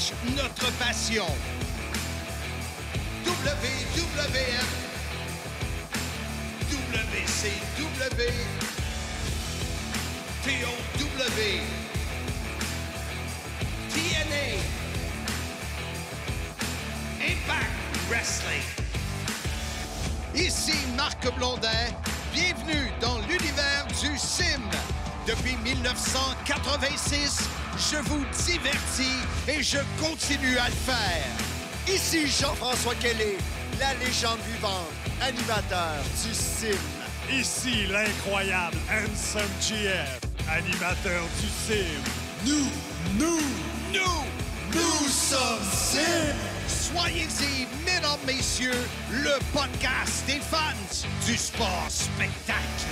partage notre passion. WWF, WCW, TOW, TNA, Impact Wrestling. Ici Marc Blondin, bienvenue dans l'univers du sim. Depuis 1986, je vous divertis et je continue à le faire. Ici Jean-François Kelly, la légende vivante, animateur du sim. Ici l'incroyable Handsome GF, animateur du sim. Nous sommes Sim! Soyez-y, mesdames, messieurs, le podcast des fans du sport spectacle.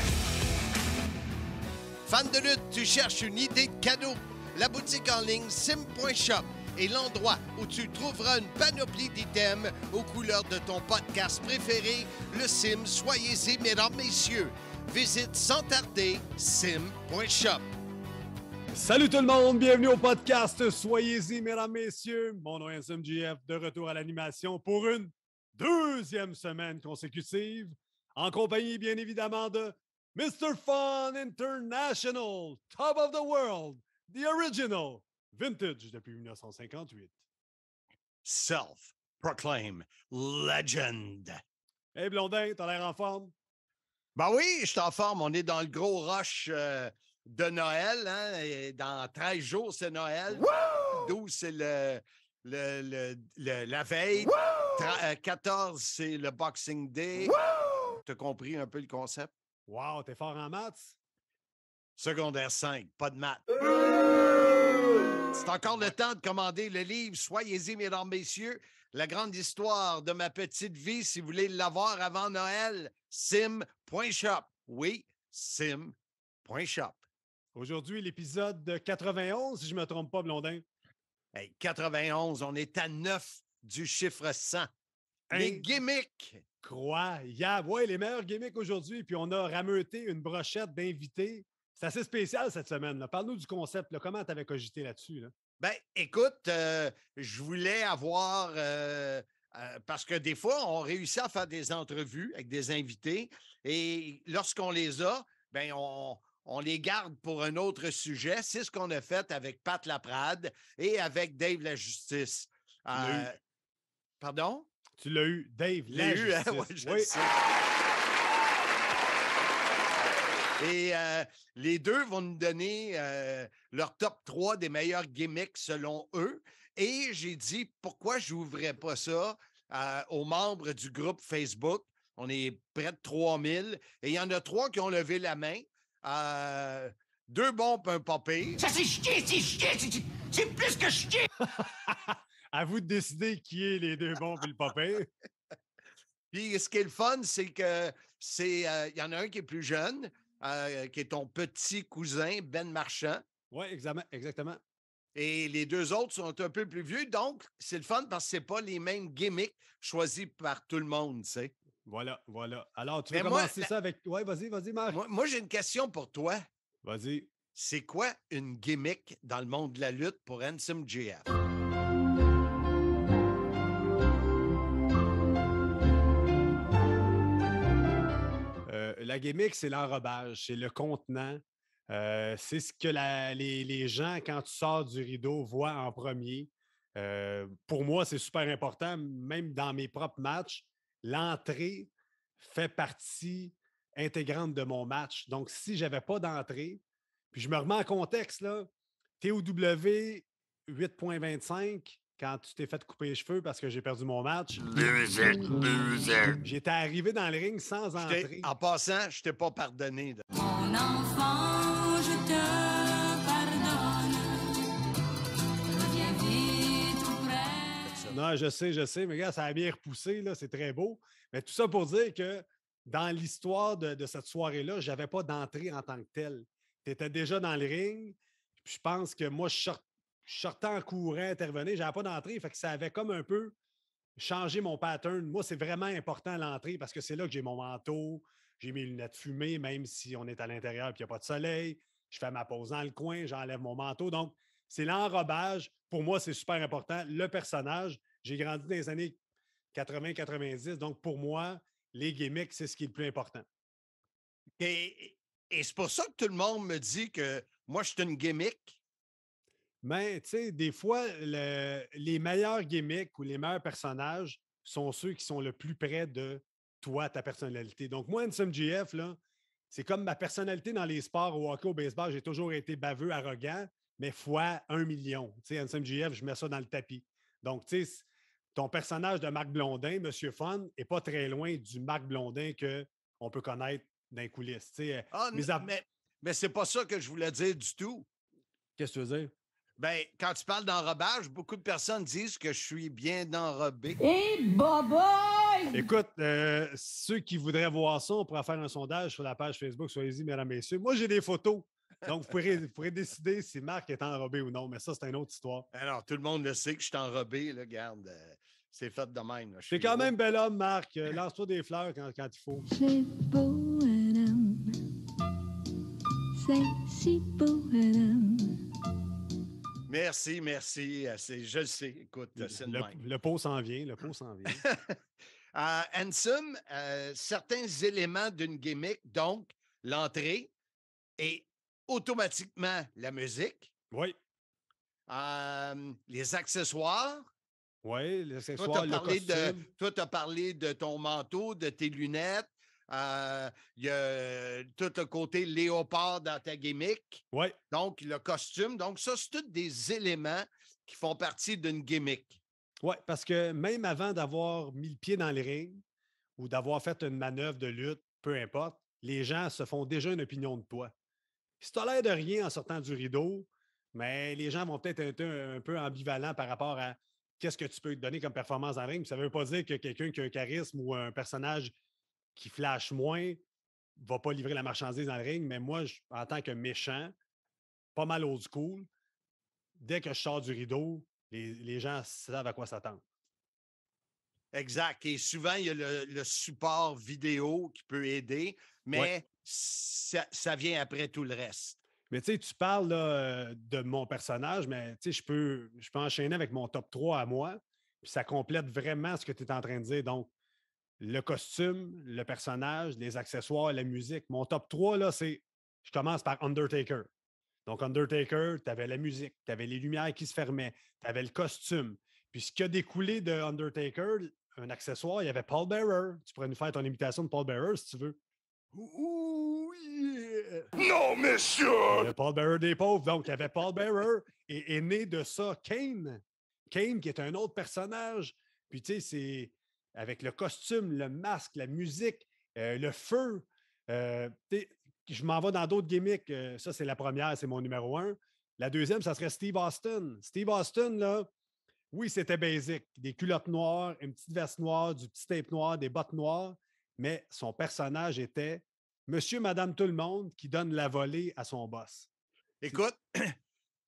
Fan de lutte, tu cherches une idée de cadeau? La boutique en ligne sim.shop est l'endroit où tu trouveras une panoplie d'items aux couleurs de ton podcast préféré, le sim. Soyez-y, mesdames, messieurs. Visite sans tarder sim.shop. Salut tout le monde, bienvenue au podcast Soyez-y, mesdames, messieurs. Mon nom est Handsome GF, de retour à l'animation pour une deuxième semaine consécutive, en compagnie bien évidemment de Mr. Fun International, Top of the World, The Original, Vintage depuis 1958. Self-proclaimed legend. Hey Blondin, t'as l'air en forme? Ben oui, je suis en forme. On est dans le gros rush de Noël. Hein? Et dans 13 jours, c'est Noël. Woo! 12, c'est la veille. 14, c'est le Boxing Day. Tu as compris un peu le concept? Wow, t'es fort en maths? Secondaire 5, pas de maths. C'est encore le temps de commander le livre « Soyez-y, mesdames, messieurs ». La grande histoire de ma petite vie, si vous voulez l'avoir avant Noël, sim.shop. Oui, sim.shop. Aujourd'hui, l'épisode de 91, si je ne me trompe pas, Blondin. Hey, 91, on est à 9 du chiffre 100. Les gimmicks. Incroyable. Oui, les meilleurs gimmicks aujourd'hui. Puis on a rameuté une brochette d'invités. C'est assez spécial cette semaine. Là. Parle-nous du concept. Là. Comment tu avais cogité là-dessus? Là? Ben, écoute, je voulais avoir... parce que des fois, on réussit à faire des entrevues avec des invités et lorsqu'on les a, ben on les garde pour un autre sujet. C'est ce qu'on a fait avec Pat Laprade et avec Dave La Justice. Pardon? Tu l'as eu, Dave La Justice. Ouais, je le sais. Et les deux vont nous donner leur top 3 des meilleurs gimmicks selon eux. Et j'ai dit, pourquoi je n'ouvrais pas ça aux membres du groupe Facebook? On est près de 3000. Et il y en a 3 qui ont levé la main. 2 bons et un pas pire. Ça, c'est chier! C'est plus que chier! À vous de décider qui est les 2 bons et le pas pire. Puis ce qui est le fun, c'est que y en a un qui est plus jeune, qui est ton petit cousin, Ben Marchand. Oui, exactement. Et les 2 autres sont un peu plus vieux. Donc, c'est le fun parce que ce n'est pas les mêmes gimmicks choisis par tout le monde, tu sais. Voilà. Alors, tu veux commencer ça avec... Oui, vas-y, Marc. Moi, j'ai une question pour toi. Vas-y. C'est quoi une gimmick dans le monde de la lutte pour Handsome GF? La gimmick, c'est l'enrobage, c'est le contenant. C'est ce que les gens, quand tu sors du rideau, voient en premier. Pour moi, c'est super important. Même dans mes propres matchs, l'entrée fait partie intégrante de mon match. Donc, si je n'avais pas d'entrée, puis je me remets en contexte, là, TOW 8.25, quand tu t'es fait couper les cheveux parce que j'ai perdu mon match. Loser. J'étais arrivé dans le ring sans entrée. En passant, je ne t'ai pas pardonné. Mon enfant, je te pardonne. Reviens vite tout près. Non, je sais, mais regarde, ça a bien repoussé, là, c'est très beau. Mais tout ça pour dire que dans l'histoire de cette soirée-là, je n'avais pas d'entrée en tant que telle. Tu étais déjà dans le ring, puis je pense que moi, je sortais en courant, intervenir, je n'avais pas d'entrée, fait que ça avait comme un peu changé mon pattern. Moi, c'est vraiment important l'entrée parce que c'est là que j'ai mon manteau, j'ai mes lunettes fumées, même si on est à l'intérieur et qu'il n'y a pas de soleil. Je fais ma pause dans le coin, j'enlève mon manteau. Donc, c'est l'enrobage. Pour moi, c'est super important. Le personnage, j'ai grandi dans les années 80-90, donc pour moi, les gimmicks, c'est ce qui est le plus important. Et c'est pour ça que tout le monde me dit que moi, je suis une gimmick. Mais, tu sais, des fois, les meilleurs gimmicks ou les meilleurs personnages sont ceux qui sont le plus près de toi, ta personnalité. Donc, moi, Handsome GF, là, c'est comme ma personnalité dans les sports, au hockey, au baseball, j'ai toujours été baveux, arrogant, mais fois 1 million. Tu sais, Handsome GF, je mets ça dans le tapis. Donc, tu sais, ton personnage de Marc Blondin, Monsieur Fun, n'est pas très loin du Marc Blondin qu'on peut connaître dans les coulisses. Tu sais, Ah, mais c'est pas ça que je voulais dire du tout. Qu'est-ce que tu veux dire? Ben, quand tu parles d'enrobage, beaucoup de personnes disent que je suis bien enrobé. Et boboy! Écoute, ceux qui voudraient voir ça, on pourra faire un sondage sur la page Facebook. Soyez-y, mesdames et messieurs. Moi, j'ai des photos. Donc, vous pourrez décider si Marc est enrobé ou non. Mais ça, c'est une autre histoire. Alors, tout le monde le sait que je suis enrobé, là, garde. C'est fait de même. Là, T'es quand même bel homme, Marc. Lance-toi des fleurs quand il faut. C'est beau, un homme. C'est si beau, un homme. Merci. Je le sais. Écoute, c'est le même. Le pot s'en vient. Le pot s'en vient. Handsome, certains éléments d'une gimmick, donc l'entrée et automatiquement la musique, Oui. les accessoires. Oui, Toi, l'accessoire, le costume. tu as parlé de ton manteau, de tes lunettes. Il y a tout le côté léopard dans ta gimmick. Oui. Donc, le costume. Donc, ça, c'est tous des éléments qui font partie d'une gimmick. Oui, parce que même avant d'avoir mis le pied dans le ring ou d'avoir fait une manœuvre de lutte, peu importe, les gens se font déjà une opinion de toi. Si tu as l'air de rien en sortant du rideau, mais les gens vont peut-être être un peu ambivalents par rapport à qu'est-ce que tu peux te donner comme performance dans le ring. Ça ne veut pas dire que quelqu'un qui a un charisme ou un personnage qui flash moins ne va pas livrer la marchandise dans le ring. Mais moi, en tant que méchant, pas mal old school, dès que je sors du rideau, les gens savent à quoi s'attendre. Exact. Et souvent, il y a le support vidéo qui peut aider, mais ça vient après tout le reste. Mais tu sais, tu parles là, de mon personnage, mais tu sais, je peux enchaîner avec mon top 3 à moi, puis ça complète vraiment ce que tu es en train de dire. Donc, le costume, le personnage, les accessoires, la musique. Mon top 3, là, je commence par Undertaker. Donc, Undertaker, tu avais la musique, tu avais les lumières qui se fermaient, tu avais le costume. Puis, ce qui a découlé de Undertaker, un accessoire, il y avait Paul Bearer. Tu pourrais nous faire ton imitation de Paul Bearer si tu veux. Ouh, yeah! Non, monsieur! Le Paul Bearer des pauvres. Donc, il y avait Paul Bearer et né de ça, Kane. Kane, qui est un autre personnage. Puis, tu sais, c'est avec le costume, le masque, la musique, le feu. Je m'en vais dans d'autres gimmicks. Ça, c'est la première, c'est mon numéro 1. La deuxième, ça serait Steve Austin. Steve Austin, là, oui, c'était basic. Des culottes noires, une petite veste noire, du petit tape noir, des bottes noires. Mais son personnage était Monsieur, Madame, tout le monde qui donne la volée à son boss. Écoute,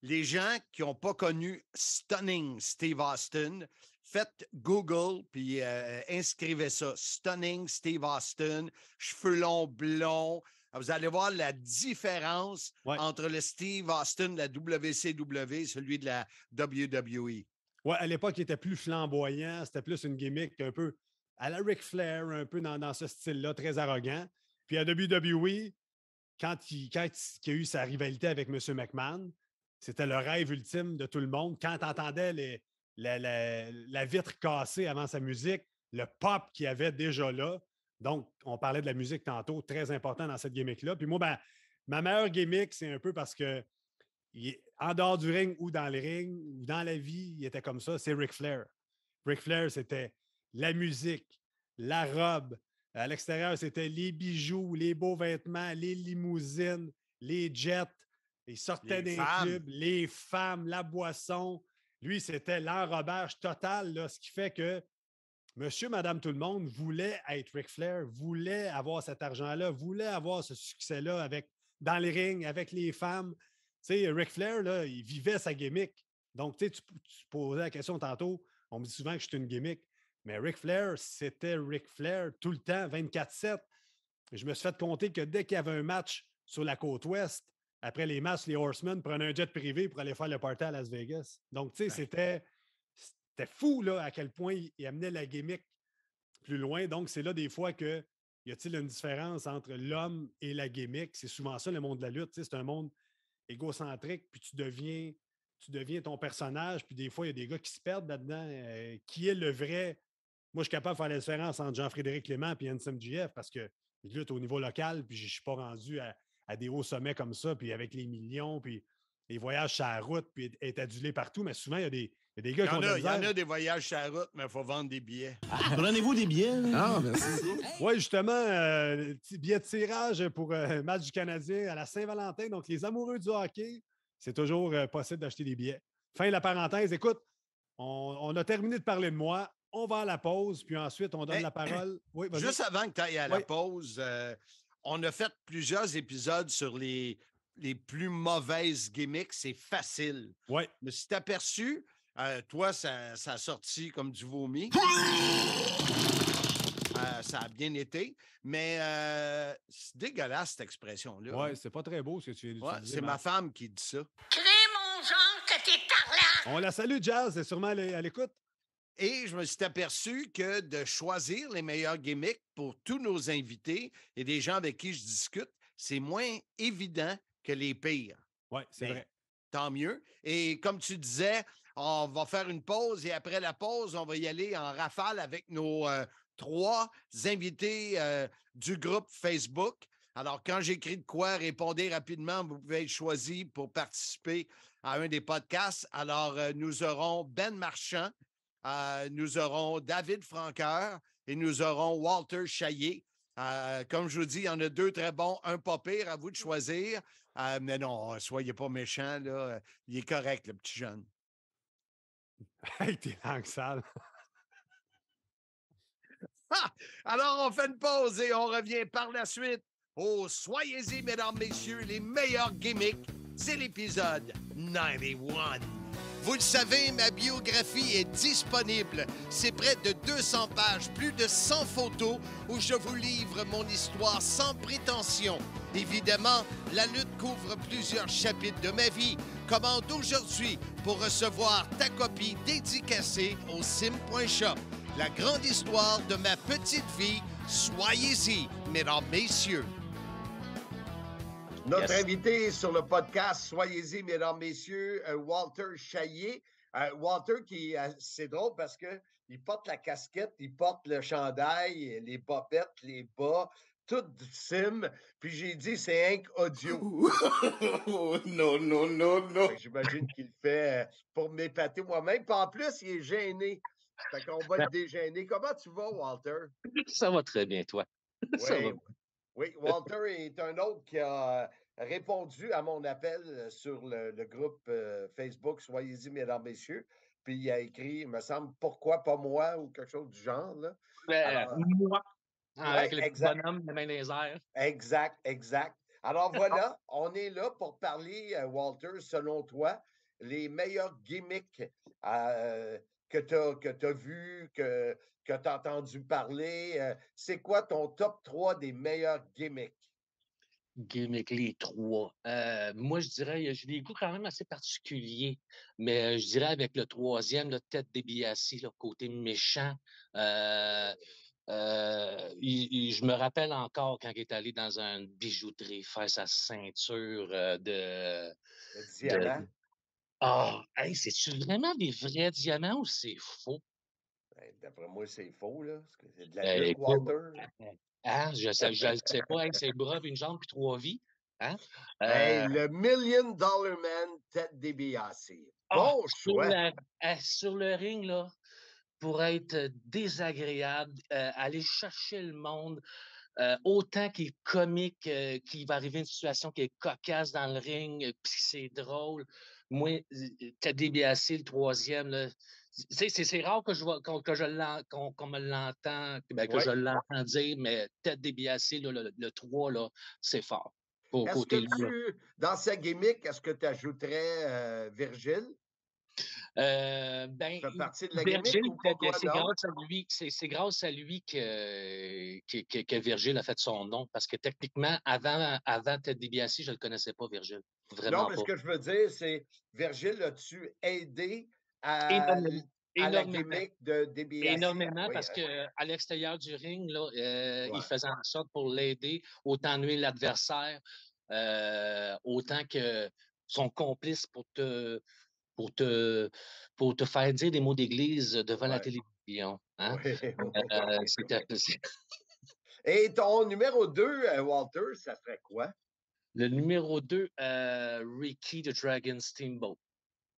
les gens qui n'ont pas connu Stunning Steve Austin, faites Google puis inscrivez ça. Stunning Steve Austin, cheveux longs, blonds. Vous allez voir la différence entre le Steve Austin de la WCW et celui de la WWE. Oui, à l'époque, il était plus flamboyant. C'était plus une gimmick un peu à la Ric Flair, un peu dans ce style-là, très arrogant. Puis à WWE, quand il y a eu sa rivalité avec M. McMahon, c'était le rêve ultime de tout le monde. Quand tu entendais la vitre cassée avant sa musique, le pop qu'il y avait déjà là. Donc, on parlait de la musique tantôt, très important dans cette gimmick-là. Puis moi, ma meilleure gimmick, c'est un peu parce que en dehors du ring ou dans le ring ou dans la vie, il était comme ça, c'est Ric Flair. Ric Flair, c'était la musique, la robe. À l'extérieur, c'était les bijoux, les beaux vêtements, les limousines, les jets. Il sortait des clubs, les femmes, la boisson. Lui, c'était l'enrobage total, là, ce qui fait que Monsieur, Madame, tout le monde voulait être Ric Flair, voulait avoir cet argent-là, voulait avoir ce succès-là dans les rings, avec les femmes. Tu sais, Ric Flair, là, il vivait sa gimmick. Donc, tu posais la question tantôt, on me dit souvent que je suis une gimmick, mais Ric Flair, c'était Ric Flair tout le temps, 24/7. Je me suis fait compter que dès qu'il y avait un match sur la côte ouest, après les matchs, les Horsemen prenaient un jet privé pour aller faire le party à Las Vegas. Donc, tu sais, c'était fou là, à quel point il amenait la gimmick plus loin. Donc, c'est là des fois que y a-t-il une différence entre l'homme et la gimmick? C'est souvent ça, le monde de la lutte. C'est un monde égocentrique, puis tu deviens ton personnage, puis des fois, il y a des gars qui se perdent là-dedans. Qui est le vrai? Moi, je suis capable de faire la différence entre Jean-Frédéric Clément et NSMJF parce que je lutte au niveau local, puis je ne suis pas rendu à des hauts sommets comme ça, puis avec les millions, puis les voyages sur la route, puis être adulé partout. Mais souvent, il y a des gars qui ont de la Il y en misère. a des voyages sur la route, mais il faut vendre des billets. Prenez-vous des billets? Ah, merci. Oui, justement, petit billet de tirage pour le match du Canadien à la Saint-Valentin. Donc, les amoureux du hockey, c'est toujours possible d'acheter des billets. Fin de la parenthèse. Écoute, on a terminé de parler de moi. On va à la pause, puis ensuite, on donne la parole. Oui, vas-y. Juste avant que tu ailles à la Oui. pause, on a fait plusieurs épisodes sur les plus mauvaises gimmicks. C'est facile. Oui. Mais si tu aperçu, toi, ça a sorti comme du vomi. Ça a bien été, mais c'est dégueulasse cette expression-là. Oui, c'est pas très beau ce que tu viens Ouais, d'utiliser. c'est ma femme qui dit ça. Crée mon genre que t'es parlant! On la salue, Jazz, c'est sûrement à l'écoute. Et je me suis aperçu que de choisir les meilleurs gimmicks pour tous nos invités et des gens avec qui je discute, c'est moins évident que les pires. Oui, c'est Mais vrai. Tant mieux. Et comme tu disais, on va faire une pause et après la pause, on va y aller en rafale avec nos 3 invités du groupe Facebook. Alors, quand j'écris de quoi, répondez rapidement. Vous pouvez être choisi pour participer à un des podcasts. Alors, nous aurons Ben Marchand, nous aurons David Franqueur et nous aurons Walter Chaillé. Comme je vous dis, il y en a 2 très bons, un pas pire, à vous de choisir. Mais non, soyez pas méchants, là. Il est correct, le petit jeune. Hey, t'es langue sale. Alors, on fait une pause et on revient par la suite. Oh, soyez-y, mesdames, messieurs, les meilleurs gimmicks. C'est l'épisode 91. Vous le savez, ma biographie est disponible. C'est près de 200 pages, plus de 100 photos où je vous livre mon histoire sans prétention. Évidemment, la lutte couvre plusieurs chapitres de ma vie. Commande aujourd'hui pour recevoir ta copie dédicacée au sim.shop. La grande histoire de ma petite vie. Soyez-y, mesdames, messieurs. Notre invité sur le podcast, soyez-y, mesdames, messieurs, Walter Chaillé. Walter, c'est drôle parce qu'il porte la casquette, il porte le chandail, les bobettes, les bas, tout du sim. Puis j'ai dit, c'est Hank Audio. Non. J'imagine qu'il le fait pour m'épater moi-même. Puis en plus, il est gêné. Fait qu'on va le dégêner. Comment tu vas, Walter? Ça va très bien, toi. Ça va. Oui, Walter est un autre qui a répondu à mon appel sur le groupe Facebook Soyez-y, mesdames, messieurs. Puis il a écrit, il me semble, pourquoi pas moi ou quelque chose du genre. Là. Alors, Moi, avec le petit exact. bonhomme, les mains dans les airs. Exact. Alors voilà, on est là pour parler, Walter, selon toi, les meilleurs gimmicks que tu as vus, que tu as entendu parler. C'est quoi ton top 3 des meilleurs gimmicks? Gimmick, les 3. Moi, je dirais, j'ai des goûts quand même assez particuliers, mais je dirais avec le 3e, la tête DiBiase, le côté méchant. Je me rappelle encore quand il est allé dans une bijouterie faire sa ceinture de diamant. Hey, c'est-tu vraiment des vrais diamants ou c'est faux? Ben, d'après moi, c'est faux, là. Parce que c'est de la lutte, Walter. Je ne sais pas, hein, c'est le bras, une jambe, puis 3 vies. Hein? Hey, le $1 Million Man, Ted DiBiase. Bon choix. Sur le ring, là, pour être désagréable, aller chercher le monde, autant qu'il est comique, qu'il va arriver une situation qui est cocasse dans le ring, puis c'est drôle. Moi, Ted DiBiase, le 3e, là, c'est rare que qu'on me l'entend, que je l'entends dire, mais Ted DiBiase, le 3, là, c'est fort. Dans sa gimmick, est-ce que tu ajouterais Virgile? Ben, Ça fait partie de la Virgile, gimmick ou pourquoi c'est non? grâce à lui que Virgile a fait son nom. Parce que techniquement, avant Ted DiBiase, je ne le connaissais pas, Virgile. Non, Vraiment mais pas. ce que je veux dire, c'est Virgile, as-tu aidé à la Énormément. gimmick de DiBiase? Énormément, Oui, parce hein? qu'à l'extérieur du ring, là, Ouais. il faisait en sorte pour l'aider, autant nuire l'adversaire, autant que son complice pour te, pour te faire dire des mots d'église devant la Ouais. télévision. Hein? Oui. C'était Et ton numéro 2, Walter, ça serait quoi? le numéro 2, Ricky the Dragon Steamboat.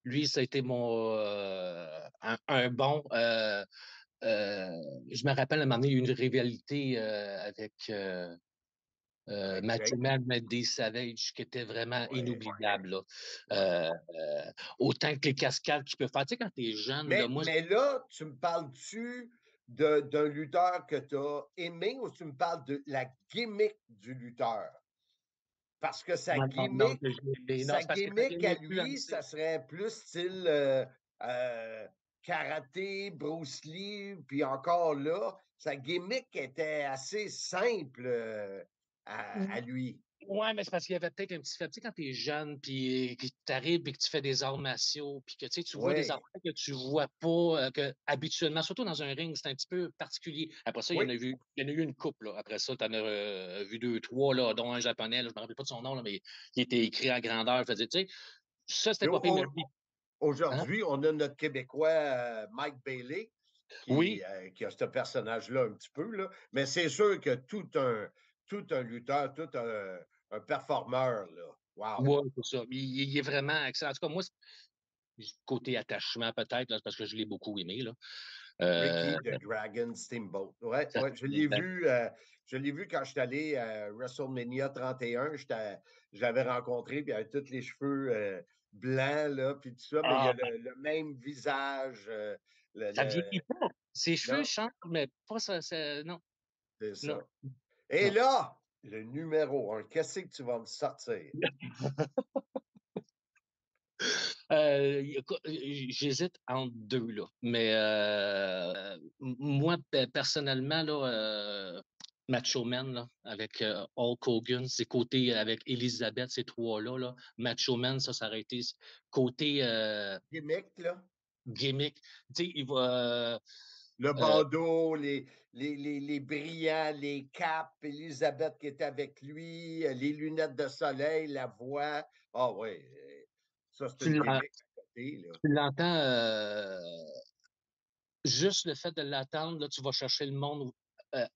Lui, ça a été un bon. Je me rappelle à un moment donné, il y a eu une rivalité avec Macho Man, Eddie Savage, qui était vraiment inoubliable. Là. Autant que les cascades qu'il peut faire. Tu sais, quand t'es jeune, Mais là, tu me parles-tu d'un lutteur que tu as aimé ou tu me parles de la gimmick du lutteur? Parce que sa gimmick à lui, ça serait plus style karaté, Bruce Lee, puis encore là, sa gimmick était assez simple à lui. Ouais, mais c'est parce qu'il y avait peut-être un petit fait. Tu sais, quand t'es jeune, puis que t'arrives et que tu fais des arts martiaux, puis que tu vois des affaires que tu vois pas, que habituellement, surtout dans un ring, c'est un petit peu particulier. Après ça, il y en a eu une couple. Là. Après ça, tu en as vu 2, 3, là, dont un japonais, là, je me rappelle pas de son nom, là, mais qui était écrit à grandeur. Tu sais, ça, c'était pas pire. Aujourd'hui, on a notre Québécois Mike Bailey qui a ce personnage-là un petit peu, là. Mais c'est sûr que tout un lutteur, tout un performeur, là. Wow! Oui, c'est ça. Il est vraiment excellent. En tout cas, moi, côté attachement, peut-être, là, parce que je l'ai beaucoup aimé. Là. Ricky the Dragon Steamboat. Ouais, je l'ai vu quand je suis allé à WrestleMania 31. Je l'avais rencontré, puis il avait tous les cheveux blancs, là, puis tout ça, mais il a le même visage. Ça vieillit pas. Ses cheveux changent, mais pas ça. Non. C'est ça. Et là, le numéro 1, qu'est-ce que tu vas me sortir? J'hésite entre deux, là. Mais moi, personnellement, là, Macho Man, là, avec Hulk Hogan, c'est côté avec Elizabeth, ces trois-là. Là. Macho Man, ça aurait été côté gimmick, là. Gimmick. Tu sais, il va. Le bandeau, les brillants, les capes, Elisabeth qui est avec lui, les lunettes de soleil, la voix. Ah oui, ça c'est une gimmick à côté, là. Tu l'entends, juste le fait de l'attendre, là, tu vas chercher le monde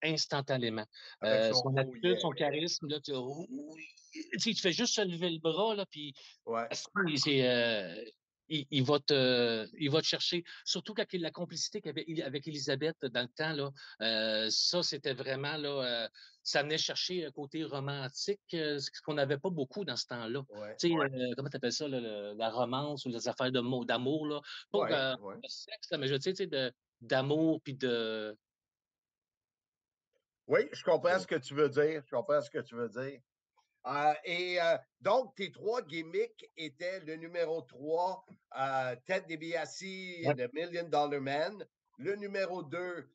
instantanément. Son attitude, son charisme, là, tu fais juste se lever le bras, là, puis il va te chercher. Surtout quand il y a la complicité avec Elisabeth dans le temps, là, ça, c'était vraiment, là, ça venait chercher un côté romantique, ce qu'on n'avait pas beaucoup dans ce temps-là. Comment tu appelles ça, là, la romance ou les affaires d'amour, là? Pas de sexe, mais je sais, d'amour, puis de... Oui, je comprends ce que tu veux dire. Donc, tes 3 gimmicks étaient le numéro 3, Ted DiBiase, The $1 Million Man, le numéro 2,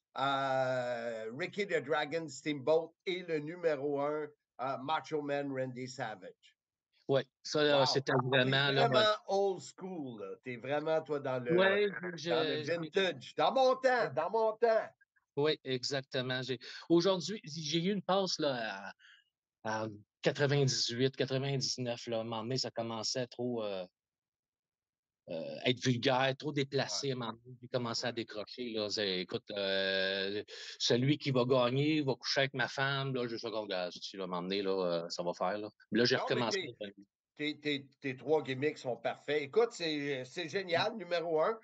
Ricky the Dragon Steamboat, et le numéro 1, Macho Man Randy Savage. Oui, ça, c'était vraiment... T'es vraiment old school, là. T'es vraiment, toi, dans le vintage. Dans mon temps. Oui, exactement. Aujourd'hui, j'ai eu une passe là, à 98, 99, là, à un moment donné, ça commençait à trop être vulgaire, trop déplacé, à un moment donné, puis commençait à décrocher. Là. Écoute, celui qui va gagner va coucher avec ma femme, là, je vais regarder, si à un moment donné, là, ça va faire. Là j'ai recommencé. Tes 3 gimmicks sont parfaits. Écoute, c'est génial, numéro 1.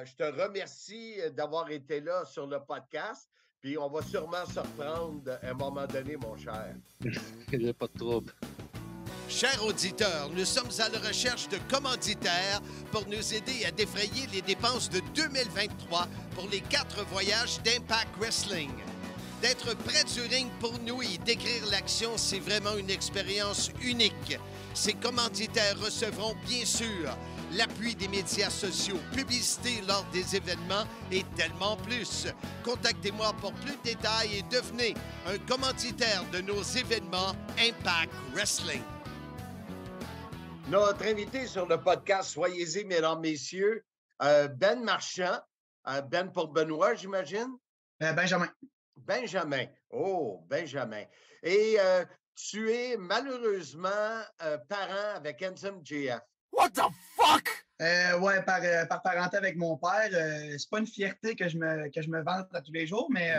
Je te remercie d'avoir été là sur le podcast. Puis on va sûrement se reprendre à un moment donné, mon cher. Il n'y a pas de trouble. Chers auditeurs, nous sommes à la recherche de commanditaires pour nous aider à défrayer les dépenses de 2023 pour les 4 voyages d'Impact Wrestling. D'être près du ring pour nous et décrire l'action, c'est vraiment une expérience unique. Ces commanditaires recevront bien sûr l'appui des médias sociaux, publicité lors des événements et tellement plus. Contactez-moi pour plus de détails et devenez un commanditaire de nos événements Impact Wrestling. Notre invité sur le podcast, soyez-y, mesdames, messieurs, Ben Marchand. Ben pour Benoît, j'imagine? Benjamin. Benjamin. Oh, Benjamin. Et tu es malheureusement parent avec Handsome JF. What the fuck? Ouais, par parenté avec mon père. C'est pas une fierté que je me vante à tous les jours, mais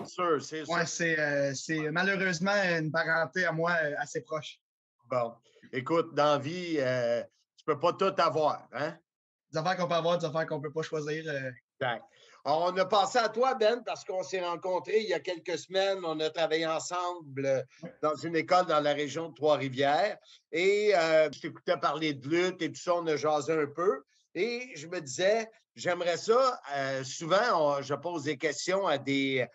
C'est sûr. Ouais, c'est malheureusement une parenté à moi assez proche. Bon, écoute, dans la vie, tu peux pas tout avoir, hein? Des affaires qu'on peut avoir, des affaires qu'on peut pas choisir. Exact. On a pensé à toi, Ben, parce qu'on s'est rencontrés il y a quelques semaines. On a travaillé ensemble dans une école dans la région de Trois-Rivières. Et je t'écoutais parler de lutte et tout ça, on a jasé un peu. Et je me disais, j'aimerais ça. Souvent, je pose des questions à des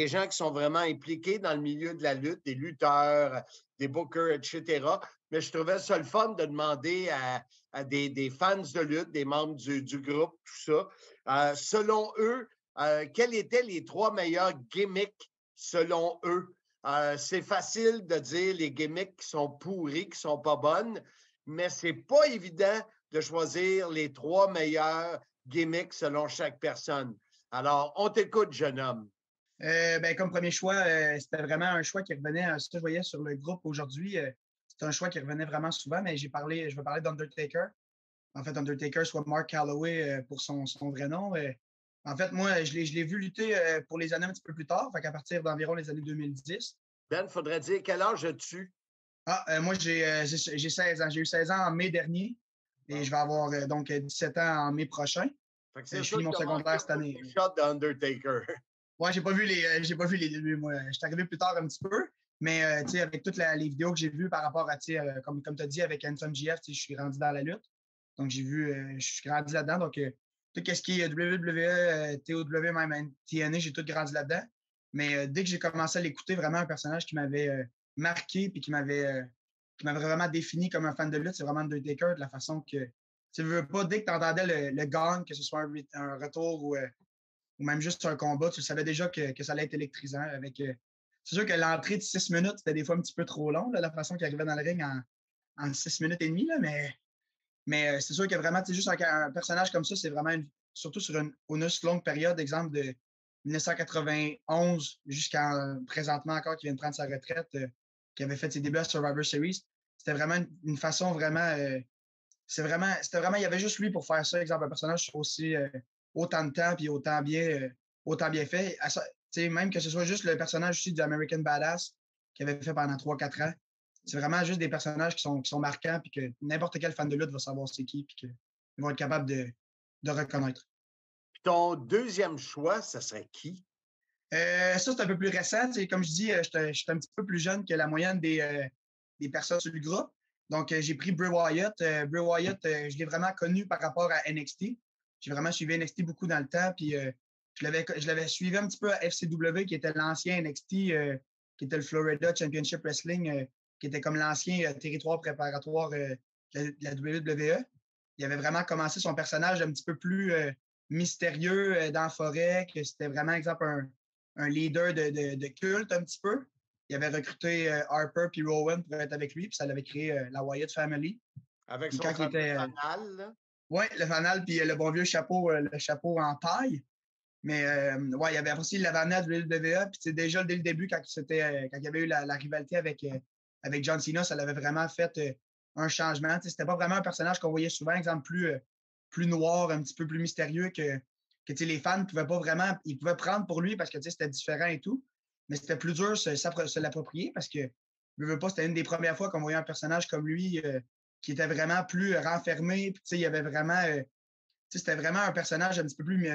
gens qui sont vraiment impliqués dans le milieu de la lutte, des lutteurs, des bookers, etc. Mais je trouvais ça le fun de demander à des fans de lutte, des membres du groupe, tout ça. Selon eux, quels étaient les 3 meilleurs gimmicks selon eux? C'est facile de dire les gimmicks qui sont pourris, qui sont pas bonnes, mais c'est pas évident de choisir les 3 meilleurs gimmicks selon chaque personne. Alors, on t'écoute, jeune homme. Comme premier choix, c'était vraiment un choix qui revenait, ce que je voyais sur le groupe aujourd'hui, c'est un choix qui revenait vraiment souvent, mais je vais parler d'Undertaker. En fait, Undertaker, soit Mark Calloway pour son vrai nom. En fait, moi, je l'ai vu lutter pour les années un petit peu plus tard, fait qu'à partir d'environ les années 2010. Ben, faudrait dire quel âge as-tu? Moi, j'ai 16 ans. J'ai eu 16 ans en mai dernier et je vais avoir donc 17 ans en mai prochain. Je finis mon secondaire cette année. Shot d'Undertaker. Ouais, j'ai pas vu les débuts, moi. Je suis arrivé plus tard un petit peu, mais avec toutes les vidéos que j'ai vues par rapport à, comme tu as dit, avec Handsome JF, je suis rendu dans la lutte. Donc, je suis grandi là-dedans. Donc, tout ce qui est WWE, TOW, même TNA, j'ai tout grandi là-dedans. Mais dès que j'ai commencé à l'écouter, vraiment un personnage qui m'avait marqué et qui m'avait vraiment défini comme un fan de lutte, c'est vraiment Undertaker, de la façon que tu veux pas, dès que tu entendais le gong, que ce soit un retour ou même juste un combat, tu savais déjà que ça allait être électrisant. C'est sûr que l'entrée de 6 minutes, c'était des fois un petit peu trop long, là, la façon qu'il arrivait dans le ring en 6 minutes et demie, là, mais c'est sûr que vraiment, juste un personnage comme ça, c'est vraiment, surtout sur une longue période, exemple de 1991 jusqu'à présentement encore, qui vient de prendre sa retraite, qui avait fait ses débuts à Survivor Series. C'était vraiment une façon vraiment... c'était vraiment, il y avait juste lui pour faire ça, exemple, un personnage aussi autant de temps et autant bien fait. Même que ce soit juste le personnage aussi du American Badass qu'il avait fait pendant 3-4 ans. C'est vraiment juste des personnages qui sont marquants et que n'importe quel fan de lutte va savoir c'est qui et qu'ils vont être capables de reconnaître. Puis ton deuxième choix, ça serait qui? Ça, c'est un peu plus récent. Comme je dis, je suis un petit peu plus jeune que la moyenne des personnes sur le groupe. Donc, j'ai pris Bray Wyatt. Bray Wyatt, je l'ai vraiment connu par rapport à NXT. J'ai vraiment suivi NXT beaucoup dans le temps. Puis, je l'avais suivi un petit peu à FCW, qui était l'ancien NXT, qui était le Florida Championship Wrestling, qui était comme l'ancien territoire préparatoire de la WWE. Il avait vraiment commencé son personnage un petit peu plus mystérieux dans la forêt, que c'était vraiment, exemple, un leader de culte un petit peu. Il avait recruté Harper puis Rowan pour être avec lui, puis ça l'avait créé la Wyatt Family. Avec son fanal, là? Oui, le fanal, puis le bon vieux chapeau, le chapeau en paille. Mais il y avait aussi le amené à WWE, puis déjà dès le début, quand il y avait eu la rivalité avec John Cena, ça l'avait vraiment fait un changement. C'était pas vraiment un personnage qu'on voyait souvent, exemple, plus noir, un petit peu plus mystérieux que les fans ne pouvaient pas vraiment. Ils pouvaient prendre pour lui parce que c'était différent et tout. Mais c'était plus dur de se l'approprier parce que, je veux pas, c'était une des premières fois qu'on voyait un personnage comme lui qui était vraiment plus renfermé. Puis, il y avait vraiment. C'était vraiment un personnage un petit peu plus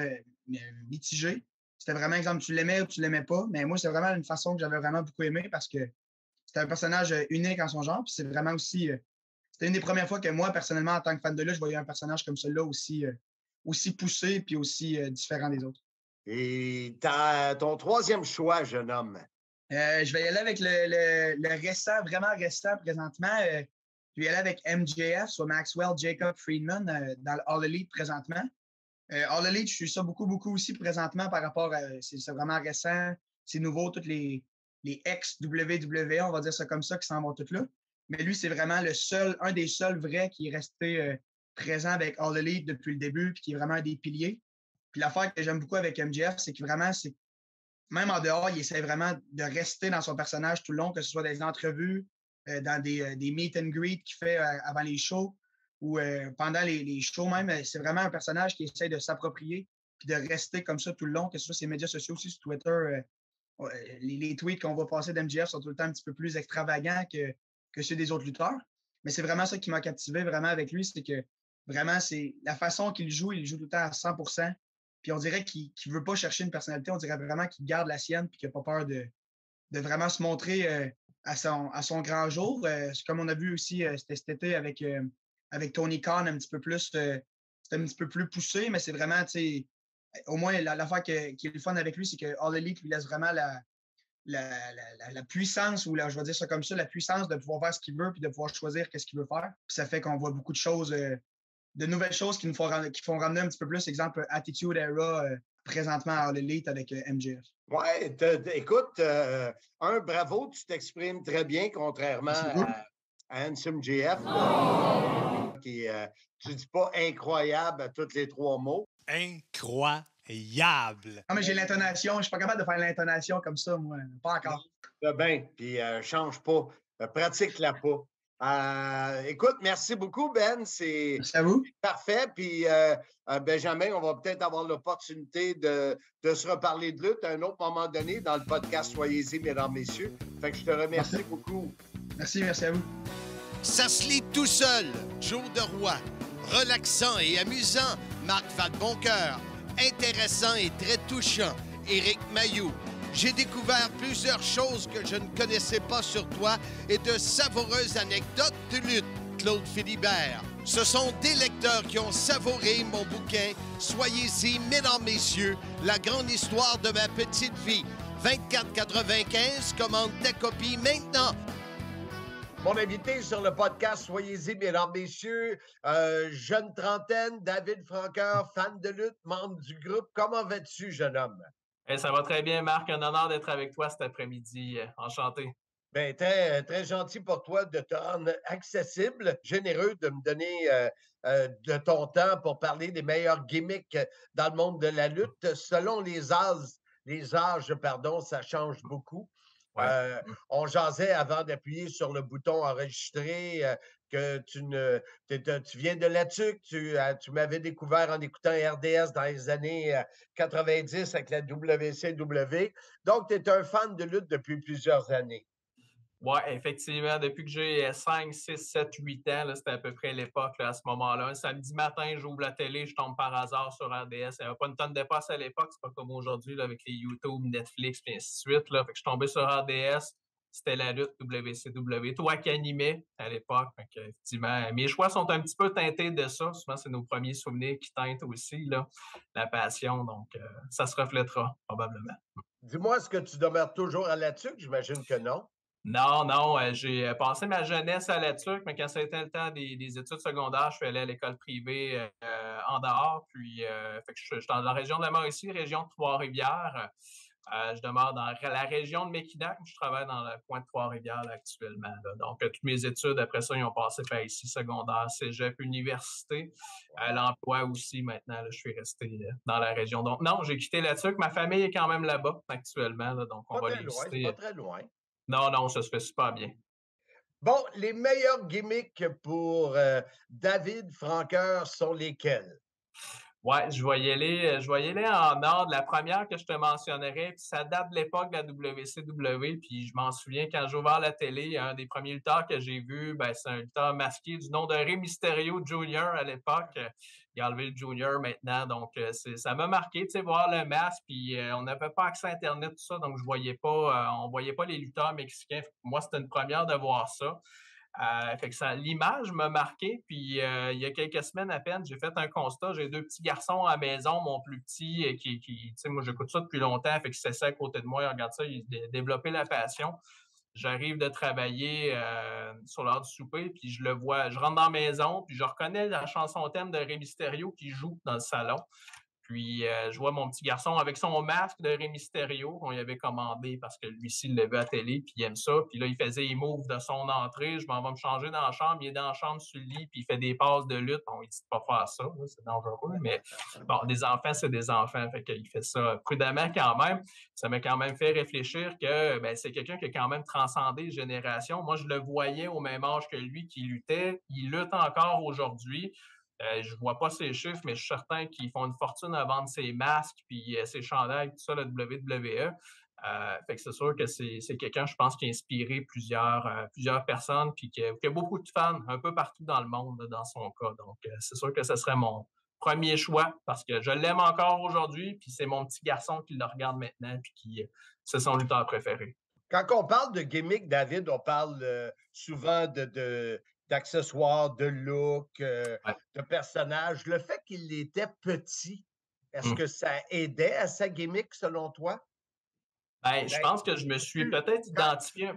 mitigé. C'était vraiment, exemple, tu l'aimais ou tu l'aimais pas. Mais moi, c'est vraiment une façon que j'avais vraiment beaucoup aimé parce que c'était un personnage unique en son genre. Puis c'est vraiment aussi. C'était une des premières fois que moi, personnellement, en tant que fan de lutte, je voyais un personnage comme celui-là aussi poussé puis aussi différent des autres. Et ton troisième choix, jeune homme? Je vais y aller avec le récent, vraiment récent présentement. Je vais aller avec MJF, soit Maxwell Jacob Friedman dans le All Elite présentement. All Elite, je suis ça beaucoup aussi présentement par rapport à. C'est vraiment récent, c'est nouveau, toutes les ex-WWE, on va dire ça comme ça, qui s'en vont toutes là. Mais lui, c'est vraiment un des seuls vrais qui est resté présent avec All Elite depuis le début, puis qui est vraiment un des piliers. Puis l'affaire que j'aime beaucoup avec MJF, c'est que vraiment, même en dehors, il essaie vraiment de rester dans son personnage tout le long, que ce soit des entrevues, dans des meet and greet qu'il fait avant les shows ou pendant les shows même. C'est vraiment un personnage qui essaie de s'approprier puis de rester comme ça tout le long, que ce soit ses médias sociaux aussi, sur Twitter. Les tweets qu'on voit passer d'MJF sont tout le temps un petit peu plus extravagants que ceux des autres lutteurs. Mais c'est vraiment ça qui m'a captivé vraiment avec lui, c'est que vraiment, c'est la façon qu'il joue tout le temps à 100%. Puis on dirait qu'il ne veut pas chercher une personnalité, on dirait vraiment qu'il garde la sienne puis qu'il n'a pas peur de vraiment se montrer à son grand jour. Comme on a vu aussi c'était cet été avec Tony Khan, un petit peu plus, c'était un petit peu plus poussé, mais c'est vraiment, tu sais, au moins l'affaire qui est le fun avec lui, c'est que All Elite lui laisse vraiment la puissance, ou je vais dire ça comme ça, la puissance de pouvoir faire ce qu'il veut puis de pouvoir choisir qu'est-ce qu'il veut faire. Puis ça fait qu'on voit beaucoup de choses, de nouvelles choses qui font ramener un petit peu plus, exemple, Attitude Era présentement à All Elite avec MJF. Ouais, écoute, bravo, tu t'exprimes très bien, contrairement à Handsome JF, qui, tu dis pas incroyable à tous les 3 mots. Incroyable. Non, mais j'ai l'intonation, je suis pas capable de faire l'intonation comme ça, moi, pas encore. Bien, puis change pas, pratique-la pas. Écoute, merci beaucoup, Ben. C'est parfait. Puis, Benjamin, on va peut-être avoir l'opportunité de se reparler de lutte à un autre moment donné dans le podcast Soyez-y, mesdames, messieurs. Fait que je te remercie beaucoup. Merci à vous. Ça se lit tout seul. Joe Deroy. Relaxant et amusant. Marc Vadeboncoeur. Intéressant et très touchant. Éric Mailloux. J'ai découvert plusieurs choses que je ne connaissais pas sur toi et de savoureuses anecdotes de lutte. Claude Philibert. Ce sont des lecteurs qui ont savouré mon bouquin. Soyez-y, mesdames, messieurs, la grande histoire de ma petite vie. 24,95, commande ta copie maintenant. Mon invité sur le podcast Soyez-y, mesdames, messieurs, jeune trentaine, David Francoeur, fan de lutte, membre du groupe. Comment vas-tu, jeune homme? Ça va très bien, Marc. Un honneur d'être avec toi cet après-midi. Enchanté. Bien, très, très gentil pour toi de te rendre accessible, généreux de me donner de ton temps pour parler des meilleurs gimmicks dans le monde de la lutte. Selon les âges, ça change beaucoup. Ouais. On jasait avant d'appuyer sur le bouton enregistrer que tu viens de la TUC, tu m'avais découvert en écoutant RDS dans les années 90 avec la WCW. Donc, tu es un fan de lutte depuis plusieurs années. Oui, effectivement, depuis que j'ai 5, 6, 7, 8 ans, c'était à peu près l'époque à ce moment-là. Un samedi matin, j'ouvre la télé, je tombe par hasard sur RDS. Il n'y avait pas une tonne de passes à l'époque, c'est pas comme aujourd'hui là, avec les YouTube, Netflix, et ainsi de suite. Là. Fait que je tombais sur RDS, c'était la lutte WCW. Toi qui animais à l'époque. Effectivement, mes choix sont un petit peu teintés de ça. Souvent, c'est nos premiers souvenirs qui teintent aussi là, la passion. Donc, ça se reflètera probablement. Dis-moi, est-ce que tu demeures toujours à la TUC? J'imagine que non. Non, j'ai passé ma jeunesse à la TUC, mais quand ça a été le temps des études secondaires, je suis allé à l'école privée en dehors. Puis, fait que je suis dans la région de la Mauricie, région de Trois-Rivières. Je demeure dans la région de Mekinac. Je travaille dans le coin de Trois-Rivières là, actuellement. Là. Donc, toutes mes études, après ça, ils ont passé par ici, secondaire, cégep, université. L'emploi aussi, maintenant, là, je suis resté dans la région. Donc, non, j'ai quitté la TUC. Ma famille est quand même là-bas actuellement. Là, donc, on va les visiter. Pas très loin. Non, ça se fait super bien. Bon, les meilleurs gimmicks pour David Francoeur sont lesquels? Ouais, je vais y aller en ordre. La première que je te mentionnerai, puis ça date de l'époque de la WCW, puis je m'en souviens quand j'ai ouvert la télé, un des premiers lutteurs que j'ai vu, c'est un lutteur masqué du nom de Rey Mysterio Jr. à l'époque. Il a enlevé le Junior maintenant, donc ça m'a marqué, tu sais, voir le masque, puis on n'avait pas accès à Internet, tout ça, donc on voyait pas les lutteurs mexicains. Moi, c'était une première de voir ça. Fait que l'image m'a marqué, puis il y a quelques semaines à peine, j'ai fait un constat. J'ai 2 petits garçons à la maison, mon plus petit, qui tu sais, moi j'écoute ça depuis longtemps, fait que c'est ça à côté de moi, il regarde ça, il a développé la passion. j'arrive de travailler sur l'heure du souper, puis je le vois, je rentre dans la maison, puis je reconnais la chanson thème de Rey Mysterio qui joue dans le salon. Puis, je vois mon petit garçon avec son masque de Rey Mysterio qu'on lui avait commandé parce que lui-ci, il l'a vu à la télé, puis il aime ça. Puis là, il faisait les moves de son entrée. Je m'en vais me changer dans la chambre. Il est dans la chambre sur le lit, puis il fait des passes de lutte. Bon, il dit de pas faire ça, là, c'est dangereux. Mais bon, des enfants, c'est des enfants. Fait qu'il fait ça prudemment quand même. Ça m'a quand même fait réfléchir que ben, c'est quelqu'un qui a quand même transcendé les générations. Moi, je le voyais au même âge que lui qui luttait. Il lutte encore aujourd'hui. Je ne vois pas ses chiffres, mais je suis certain qu'ils font une fortune à vendre ses masques puis ses chandails, tout ça, la WWE. Fait que c'est sûr que c'est quelqu'un, je pense, qui a inspiré plusieurs personnes puis qui a beaucoup de fans un peu partout dans le monde, là, dans son cas. Donc, c'est sûr que ce serait mon premier choix parce que je l'aime encore aujourd'hui puis c'est mon petit garçon qui le regarde maintenant puis qui c'est son lutteur préféré. Quand on parle de gimmick, David, on parle souvent d'accessoires, de look, Ouais. de personnages. Le fait qu'il était petit, est-ce Mm. que ça aidait à sa gimmick, selon toi? Ben, je Ben, pense que je me suis peut-être identifié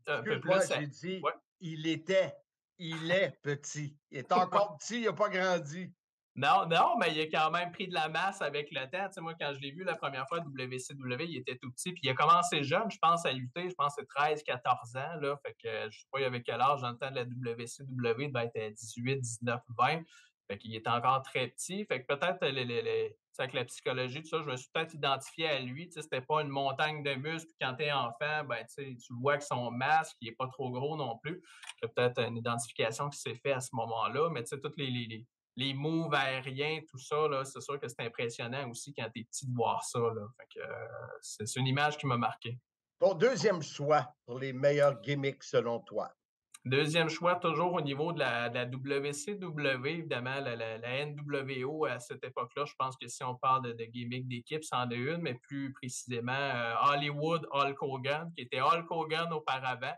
un peu excuse-moi, plus à... j'ai dit, Ouais. il est petit. Il est encore petit, il n'a pas grandi. Non, non, mais il a quand même pris de la masse avec le temps. Tu sais, moi, quand je l'ai vu la première fois à WCW, il était tout petit. Puis il a commencé jeune, je pense, à lutter. Je pense que c'est 13, 14 ans. Là. Fait que je ne sais pas il avait quel âge dans le temps de la WCW. Il devait être à 18, 19, 20. Fait qu'il était encore très petit. Fait que peut-être avec la psychologie, tout ça, je me suis peut-être identifié à lui. Tu sais, c'était pas une montagne de muscles. Puis quand tu es enfant, ben, tu vois que son masque, il n'est pas trop gros non plus. Il y a peut-être une identification qui s'est faite à ce moment-là. Mais tu sais, toutes les moves aériens, tout ça, là, c'est sûr que c'est impressionnant aussi quand t'es petit de voir ça. Là. Fait que, c'est une image qui m'a marqué. Ton deuxième choix pour les meilleurs gimmicks, selon toi? Deuxième choix, toujours au niveau de la WCW, évidemment, la NWO à cette époque-là. Je pense que si on parle de gimmick d'équipe, c'en est une, mais plus précisément Hollywood Hulk Hogan, qui était Hulk Hogan auparavant.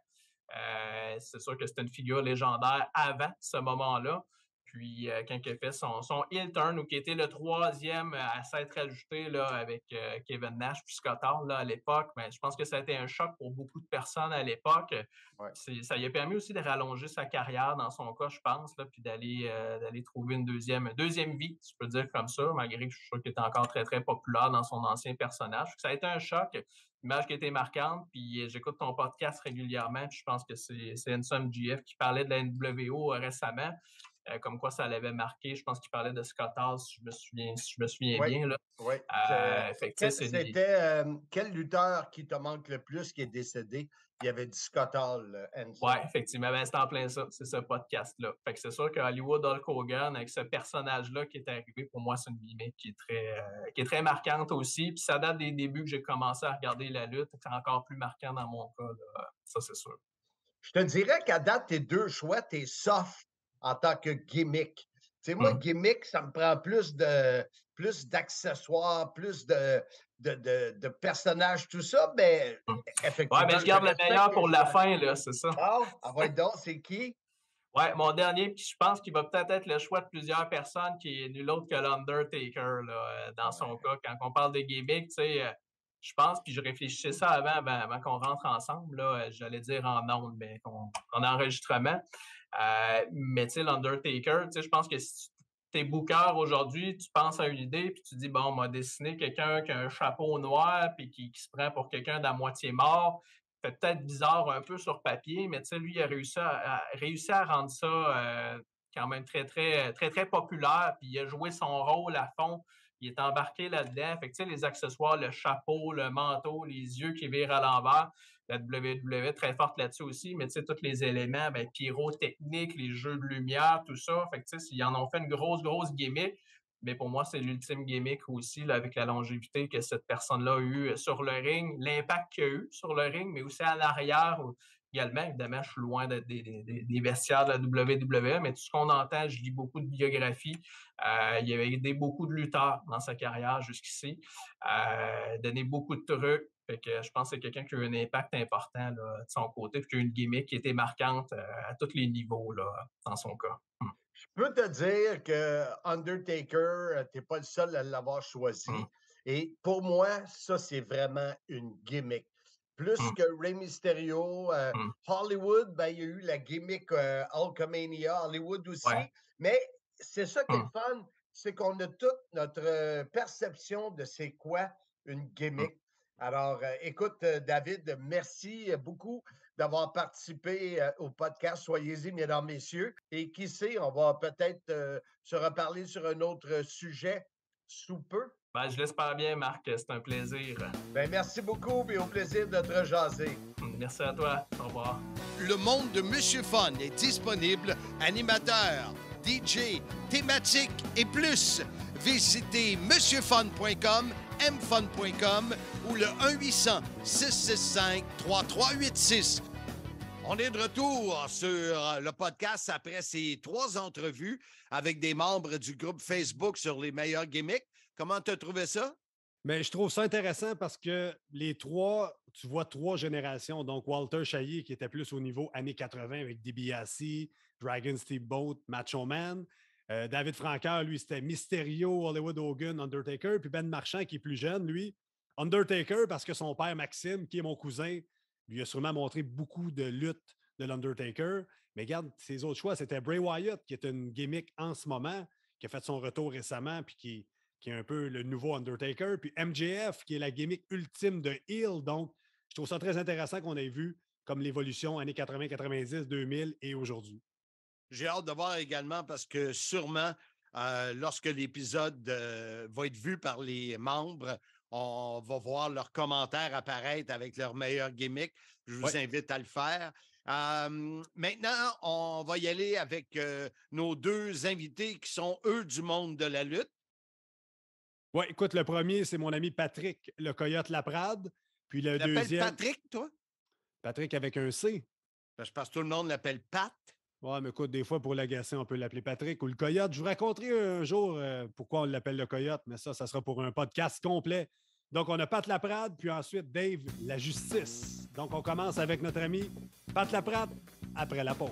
C'est sûr que c'était une figure légendaire avant ce moment-là. Puis, quand il a fait son heel turn, ou qui était le troisième à s'être ajouté là, avec Kevin Nash puis Scott Hall là, à l'époque, ben, je pense que ça a été un choc pour beaucoup de personnes à l'époque. Ouais. Ça lui a permis aussi de rallonger sa carrière dans son cas, je pense, là, puis d'aller trouver une deuxième vie, si je peux dire comme ça, malgré que je suis sûr qu'il était encore très, très populaire dans son ancien personnage. Ça a été un choc, une image qui a été marquante, puis j'écoute ton podcast régulièrement, puis je pense que c'est Handsome GF qui parlait de la NWO récemment. Comme quoi ça l'avait marqué. Je pense qu'il parlait de Scott Hall, si je me souviens Oui, bien. Là. oui. C'était quel lutteur qui te manque le plus qui est décédé? Il y avait du Scott Hall, Hanson. Oui, effectivement, ben, c'est en plein ça. C'est ce podcast-là. Fait que c'est sûr que Hollywood Hulk Hogan, avec ce personnage-là qui est arrivé, pour moi, c'est une gimmick qui est très marquante aussi. Puis ça date des débuts que j'ai commencé à regarder la lutte. C'est encore plus marquant dans mon cas. Là. Ça, c'est sûr. Je te dirais qu'à date, tes deux choix, t'es soft en tant que gimmick. Tu sais, moi, gimmick, ça me prend plus d'accessoires, plus de personnages, tout ça, mais effectivement. Ouais, mais je garde le meilleur pour la fin, là, c'est ça. Ah, ouais, donc, c'est qui? Ouais, mon dernier, puis je pense qu'il va peut-être être le choix de plusieurs personnes, qui est nul autre que l'Undertaker, là, dans son cas. Quand on parle de gimmick, tu sais, je pense, puis je réfléchissais ça avant qu'on rentre ensemble, là, j'allais dire en ondes, mais en enregistrement. Mais tu sais, l'Undertaker, tu sais, je pense que si tu es booker aujourd'hui, tu penses à une idée, puis tu dis, bon, on m'a dessiné quelqu'un qui a un chapeau noir, puis qui se prend pour quelqu'un d'à moitié mort. Fait peut-être bizarre un peu sur papier, mais tu sais, lui, il a réussi à rendre ça quand même très, très, très, très populaire, puis il a joué son rôle à fond. Il est embarqué là-dedans. Fait que, tu sais, les accessoires, le chapeau, le manteau, les yeux qui virent à l'envers, la WWE très forte là-dessus aussi, mais tu sais, tous les éléments, ben, pyrotechniques, les jeux de lumière, tout ça. Fait que, tu sais, ils en ont fait une grosse, grosse gimmick. Mais pour moi, c'est l'ultime gimmick aussi, là, avec la longévité que cette personne-là a eu sur le ring, l'impact qu'il a eu sur le ring, mais aussi à l'arrière également. Évidemment, je suis loin des vestiaires de la WWE, mais tout ce qu'on entend, je lis beaucoup de biographies. Il y avait aidé beaucoup de lutteurs dans sa carrière jusqu'ici, donné beaucoup de trucs. Fait que je pense que c'est quelqu'un qui a eu un impact important là, de son côté, puis qui a eu une gimmick qui était marquante à tous les niveaux là, dans son cas. Je peux te dire que Undertaker, tu n'es pas le seul à l'avoir choisi. Et pour moi, ça, c'est vraiment une gimmick. plus que Rey Mysterio. Hollywood, ben, il y a eu la gimmick Hulkamania, Hollywood aussi. Ouais. Mais c'est ça qui est le fun, c'est qu'on a toute notre perception de c'est quoi une gimmick. Alors, écoute, David, merci beaucoup d'avoir participé au podcast. Soyez-y, mesdames, messieurs. Et qui sait, on va peut-être se reparler sur un autre sujet sous peu. Ben, je l'espère bien, Marc. C'est un plaisir. Ben, merci beaucoup et au plaisir de te jaser. Merci à toi. Au revoir. Le monde de Monsieur Fun est disponible. Animateur, DJ, thématique et plus. Visitez monsieurfun.com, mfun.com ou le 1-800-665-3386. On est de retour sur le podcast après ces 3 entrevues avec des membres du groupe Facebook sur les meilleurs gimmicks. Comment tu as trouvé ça? Mais je trouve ça intéressant parce que les 3, tu vois 3 générations. Donc, Walter Chailly, qui était plus au niveau années 80 avec DiBiase, Dragon Steamboat, Macho Man. David Francoeur, lui, c'était Mysterio, Hollywood Hogan, Undertaker. Puis Ben Marchand, qui est plus jeune, lui, Undertaker, parce que son père, Maxime, qui est mon cousin, lui a sûrement montré beaucoup de luttes de l'Undertaker. Mais regarde, ses autres choix, c'était Bray Wyatt, qui est une gimmick en ce moment, qui a fait son retour récemment, puis qui est un peu le nouveau Undertaker, puis MJF, qui est la gimmick ultime de heel. Donc, je trouve ça très intéressant qu'on ait vu comme l'évolution années 80, 90, 2000 et aujourd'hui. J'ai hâte de voir également parce que sûrement, lorsque l'épisode va être vu par les membres, on va voir leurs commentaires apparaître avec leurs meilleurs gimmicks. Je vous invite à le faire. Maintenant, on va y aller avec nos 2 invités qui sont, eux, du monde de la lutte. Oui, écoute, le premier, c'est mon ami Patrick, le Coyote Laprade. Puis le deuxième. Patrick, toi? Patrick avec un C. Je pense que tout le monde l'appelle Pat. Oui, mais écoute, des fois, pour l'agacer, on peut l'appeler Patrick ou le Coyote. Je vous raconterai un jour pourquoi on l'appelle le Coyote, mais ça sera pour un podcast complet. Donc, on a Pat Laprade, puis ensuite Dave La Justice. Donc, on commence avec notre ami Pat Laprade après la pause.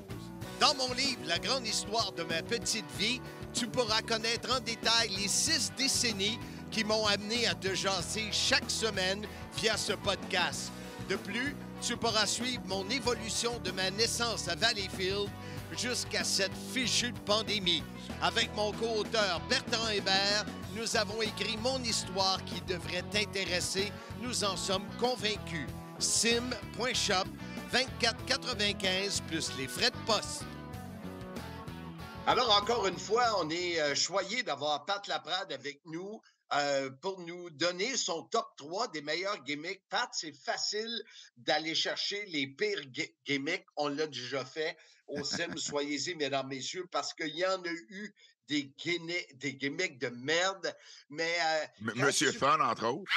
Dans mon livre, La grande histoire de ma petite vie, tu pourras connaître en détail les 6 décennies qui m'ont amené à te jaser chaque semaine via ce podcast. De plus, tu pourras suivre mon évolution de ma naissance à Valleyfield jusqu'à cette fichue pandémie. Avec mon co-auteur Bertrand Hébert, nous avons écrit mon histoire qui devrait t'intéresser. Nous en sommes convaincus. sim.shop 24,95 plus les frais de poste. Alors, encore une fois, on est choyé d'avoir Pat Laprade avec nous pour nous donner son top 3 des meilleurs gimmicks. Pat, c'est facile d'aller chercher les pires gimmicks. On l'a déjà fait au Sim. Soyez-y, mesdames, messieurs, parce qu'il y en a eu des gimmicks de merde. Mais Monsieur Fun, entre autres.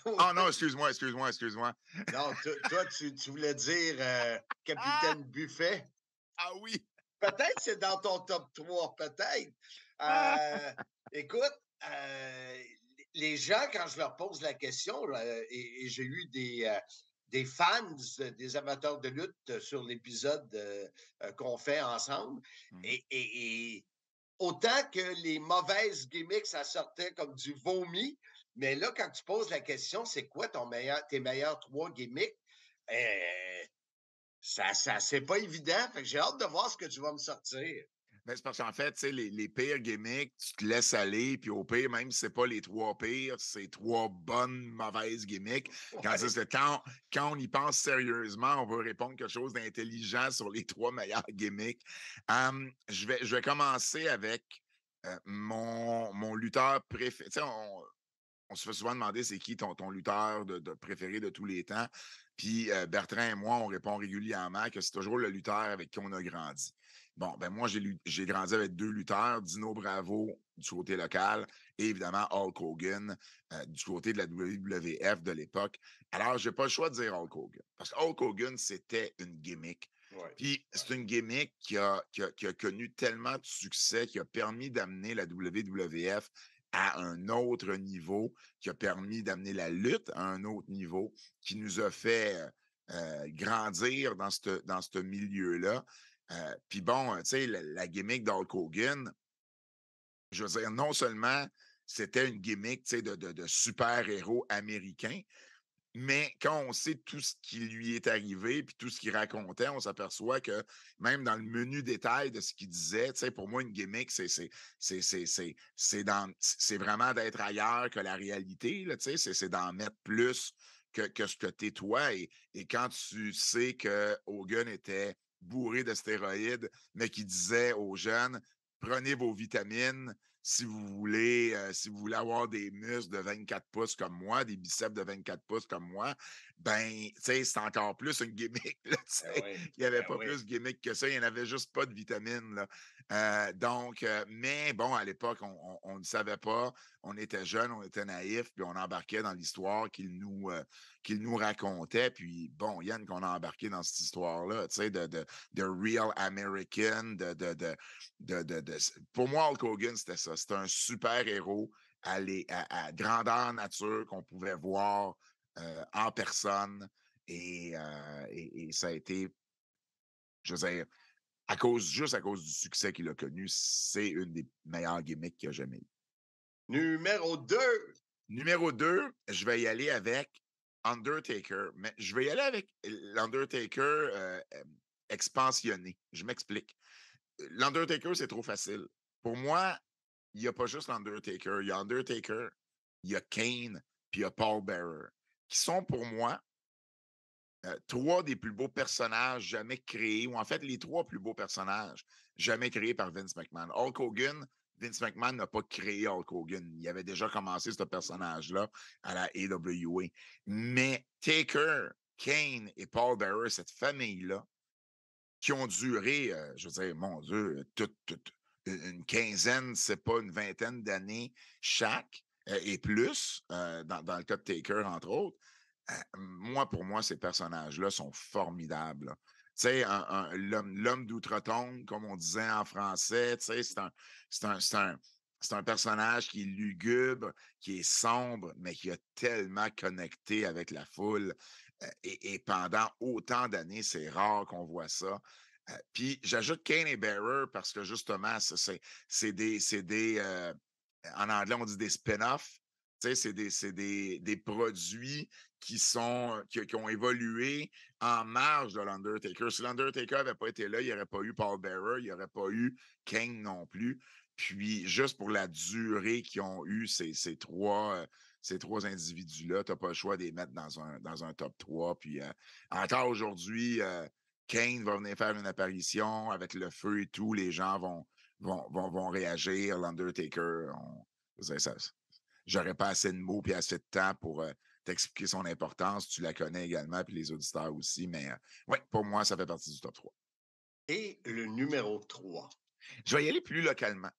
Oh non, excuse-moi. Non, toi, tu voulais dire Capitaine Buffet? Ah oui! Peut-être c'est dans ton top 3, peut-être. Écoute, les gens, quand je leur pose la question, et j'ai eu des fans, des amateurs de lutte sur l'épisode qu'on fait ensemble, et autant que les mauvaises gimmicks, ça sortait comme du vomi, mais là, quand tu poses la question, c'est quoi tes meilleurs 3 gimmicks? C'est pas évident. Fait que j'ai hâte de voir ce que tu vas me sortir. Ben, c'est parce qu'en fait, tu sais, les pires gimmicks, tu te laisses aller, puis au pire, même si c'est pas les 3 pires, c'est 3 bonnes, mauvaises gimmicks. Quand on y pense sérieusement, on veut répondre quelque chose d'intelligent sur les 3 meilleurs gimmicks. Je vais commencer avec mon lutteur préféré. Tu sais, on se fait souvent demander c'est qui ton lutteur de préféré de tous les temps. Puis Bertrand et moi, on répond régulièrement que c'est toujours le lutteur avec qui on a grandi. Bon, ben moi, j'ai grandi avec 2 lutteurs, Dino Bravo du côté local et évidemment Hulk Hogan du côté de la WWF de l'époque. Alors, je n'ai pas le choix de dire Hulk Hogan parce que Hulk Hogan, c'était une gimmick. Ouais, puis c'est une gimmick qui a connu tellement de succès, qui a permis d'amener la WWF à un autre niveau, qui a permis d'amener la lutte à un autre niveau, qui nous a fait grandir dans ce milieu-là. Puis bon, tu sais, la gimmick d'Hulk Hogan, je veux dire, non seulement c'était une gimmick, tu sais, de super-héros américain. Mais quand on sait tout ce qui lui est arrivé puis tout ce qu'il racontait, on s'aperçoit que même dans le menu détail de ce qu'il disait, tu sais, pour moi, une gimmick, c'est vraiment d'être ailleurs que la réalité, là, tu sais, c'est d'en mettre plus que ce que t'es toi. Et quand tu sais que Hogan était bourré de stéroïdes, mais qui disait aux jeunes, prenez vos vitamines, si vous voulez avoir des muscles de 24 pouces comme moi, des biceps de 24 pouces comme moi, ben, tu sais, c'est encore plus une gimmick, là, tu sais. Il n'y avait pas plus de gimmick que ça, il n'y en avait juste pas de vitamines, là. Mais bon, à l'époque, on ne savait pas, on était jeunes, on était naïfs, puis on embarquait dans l'histoire qu'il nous racontait. Puis bon, Yann, qu'on a embarqué dans cette histoire-là, tu sais, de Real American, pour moi, Hulk Hogan, c'était ça. C'était un super-héros à grandeur nature qu'on pouvait voir en personne. Et ça a été, je veux dire, juste à cause du succès qu'il a connu, c'est une des meilleures gimmicks qu'il a jamais eu. Numéro 2. Numéro 2, je vais y aller avec Undertaker. Mais je vais y aller avec l'Undertaker expansionné. Je m'explique. L'Undertaker, c'est trop facile. Pour moi, il n'y a pas juste l'Undertaker. Il y a Undertaker, il y a Kane, puis il y a Paul Bearer, qui sont pour moi 3 des plus beaux personnages jamais créés, ou en fait, les 3 plus beaux personnages jamais créés par Vince McMahon. Hulk Hogan, Vince McMahon n'a pas créé Hulk Hogan. Il avait déjà commencé ce personnage-là à la AWA. Mais Taker, Kane et Paul Bearer, cette famille-là, qui ont duré, je veux dire, mon Dieu, une quinzaine, c'est pas une vingtaine d'années chaque, et plus, dans le cas de Taker, entre autres. Pour moi, ces personnages-là sont formidables. Tu sais, l'homme d'outre-tombe, comme on disait en français, tu sais, c'est un personnage qui est lugubre, qui est sombre, mais qui a tellement connecté avec la foule. Et pendant autant d'années, c'est rare qu'on voit ça. Puis j'ajoute Kane et Bearer parce que justement, c'est des en anglais, on dit des spin-offs. Tu sais, c'est des produits qui ont évolué en marge de l'Undertaker. Si l'Undertaker n'avait pas été là, il n'y aurait pas eu Paul Bearer, il n'y aurait pas eu Kane non plus. Puis, juste pour la durée qu'ils ont eu ces trois individus-là, tu n'as pas le choix de les mettre dans un top 3. Puis, encore aujourd'hui, Kane va venir faire une apparition avec le feu et tout. Les gens vont réagir. L'Undertaker, j'aurais pas assez de mots et assez de temps pour t'expliquer son importance. Tu la connais également, puis les auditeurs aussi. Mais ouais, pour moi, ça fait partie du top 3. Et le numéro 3. Je vais y aller plus localement.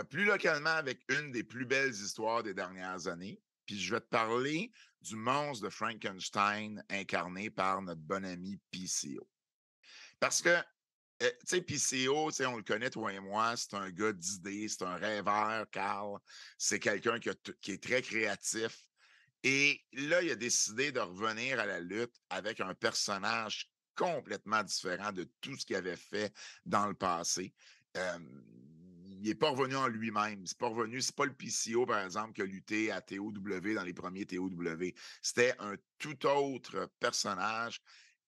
Plus localement avec une des plus belles histoires des dernières années. Puis je vais te parler du monstre de Frankenstein incarné par notre bon ami PCO. Parce que, tu sais, PCO, on le connaît, toi et moi, c'est un gars d'idées, c'est un rêveur, Carl. C'est quelqu'un qui est très créatif. Et là, il a décidé de revenir à la lutte avec un personnage complètement différent de tout ce qu'il avait fait dans le passé. Il n'est pas revenu en lui-même. C'est pas le PCO, par exemple, qui a lutté à TOW dans les premiers TOW. C'était un tout autre personnage.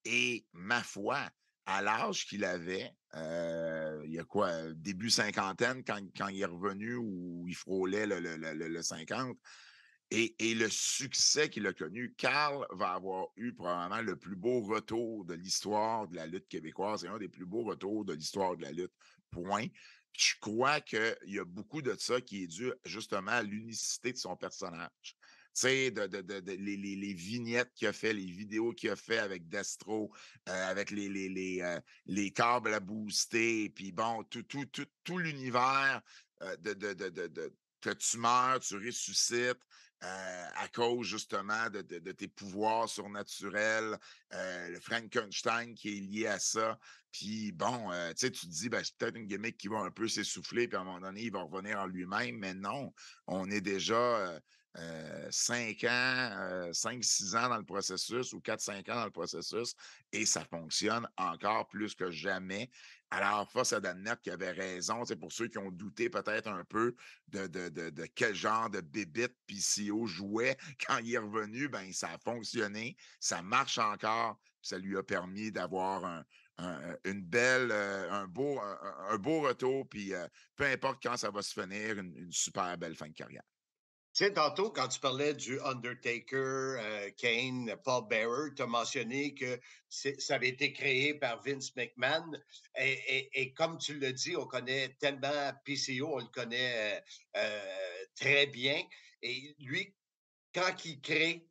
Et ma foi, à l'âge qu'il avait, il y a quoi, début cinquantaine, quand il est revenu, où il frôlait le 50, et le succès qu'il a connu, Carl va avoir eu probablement le plus beau retour de l'histoire de la lutte québécoise. C'est un des plus beaux retours de l'histoire de la lutte, point. Je crois qu'il y a beaucoup de ça qui est dû justement à l'unicité de son personnage. Tu sais, les vignettes qu'il a fait, les vidéos qu'il a fait avec Destro, avec les câbles à booster, puis bon, tout l'univers que tu meurs, tu ressuscites à cause justement de tes pouvoirs surnaturels, le Frankenstein qui est lié à ça. Puis bon, tu sais, tu te dis, ben, c'est peut-être une gimmick qui va un peu s'essouffler, puis à un moment donné, il va revenir en lui-même, mais non, on est déjà 5 ans, 5-6 ans dans le processus ou 4-5 ans dans le processus et ça fonctionne encore plus que jamais. Alors, force est d'admettre qu'il avait raison. C'est pour ceux qui ont douté peut-être un peu de quel genre de bébite PCO jouait quand il est revenu, ben ça a fonctionné, ça marche encore, ça lui a permis d'avoir un beau retour, puis peu importe quand ça va se finir, une super belle fin de carrière. Tu sais, tantôt, quand tu parlais du Undertaker, Kane, Paul Bearer, tu as mentionné que ça avait été créé par Vince McMahon. Et comme tu l'as dit, on connaît tellement PCO, on le connaît très bien. Et lui, quand il crée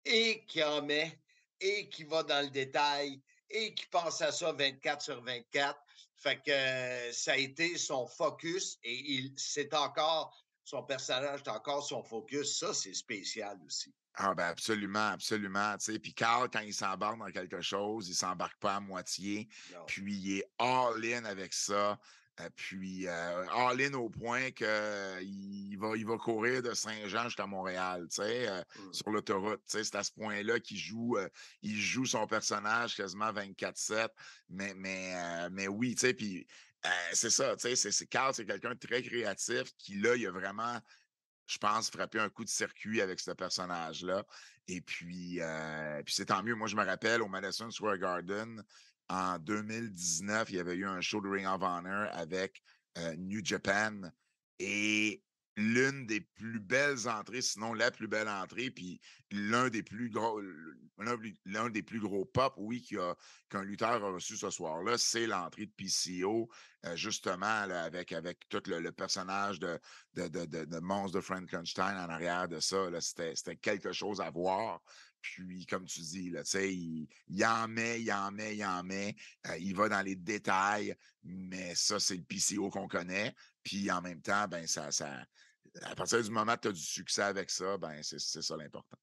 et qu'il en met et qu'il va dans le détail et qu'il pense à ça 24/24, fait que ça a été son focus et c'est encore... Son personnage est encore son focus. Ça, c'est spécial aussi. Ah ben absolument, absolument. Tu sais. Puis Carl, quand il s'embarque dans quelque chose, il ne s'embarque pas à moitié. Non. Puis il est all-in avec ça. Puis all-in au point qu'il va courir de Saint-Jean jusqu'à Montréal, tu sais, sur l'autoroute. Tu sais, c'est à ce point-là qu'il joue, il joue son personnage quasiment 24/7. Mais oui, tu sais, puis c'est ça, tu sais, Carl, c'est quelqu'un de très créatif qui, là, il a vraiment, je pense, frappé un coup de circuit avec ce personnage-là. Et puis c'est tant mieux. Moi, je me rappelle au Madison Square Garden, en 2019, il y avait eu un show de Ring of Honor avec New Japan et l'une des plus belles entrées, sinon la plus belle entrée, puis l'un des plus gros pop, oui, qu'un lutteur a reçu ce soir-là, c'est l'entrée de PCO, justement, là, avec tout le personnage de Monstre de Frankenstein en arrière de ça. Là, c'était quelque chose à voir. Puis, comme tu dis, là, il en met, il va dans les détails, mais ça, c'est le PCO qu'on connaît. Puis, en même temps, ben à partir du moment que tu as du succès avec ça, ben c'est ça l'important.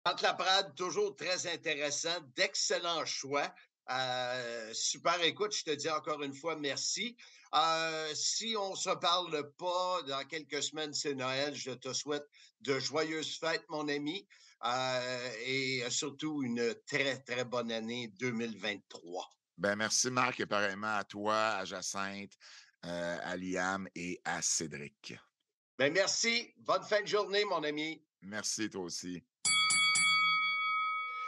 Entre Laprade, toujours très intéressant, d'excellents choix. Super écoute, je te dis encore une fois merci. Si on ne se parle pas dans quelques semaines, c'est Noël, je te souhaite de joyeuses fêtes, mon ami, et surtout une très, très bonne année 2023. Ben merci, Marc, et pareillement à toi, à Jacinthe, à Liam et à Cédric. Ben merci. Bonne fin de journée, mon ami. Merci, toi aussi.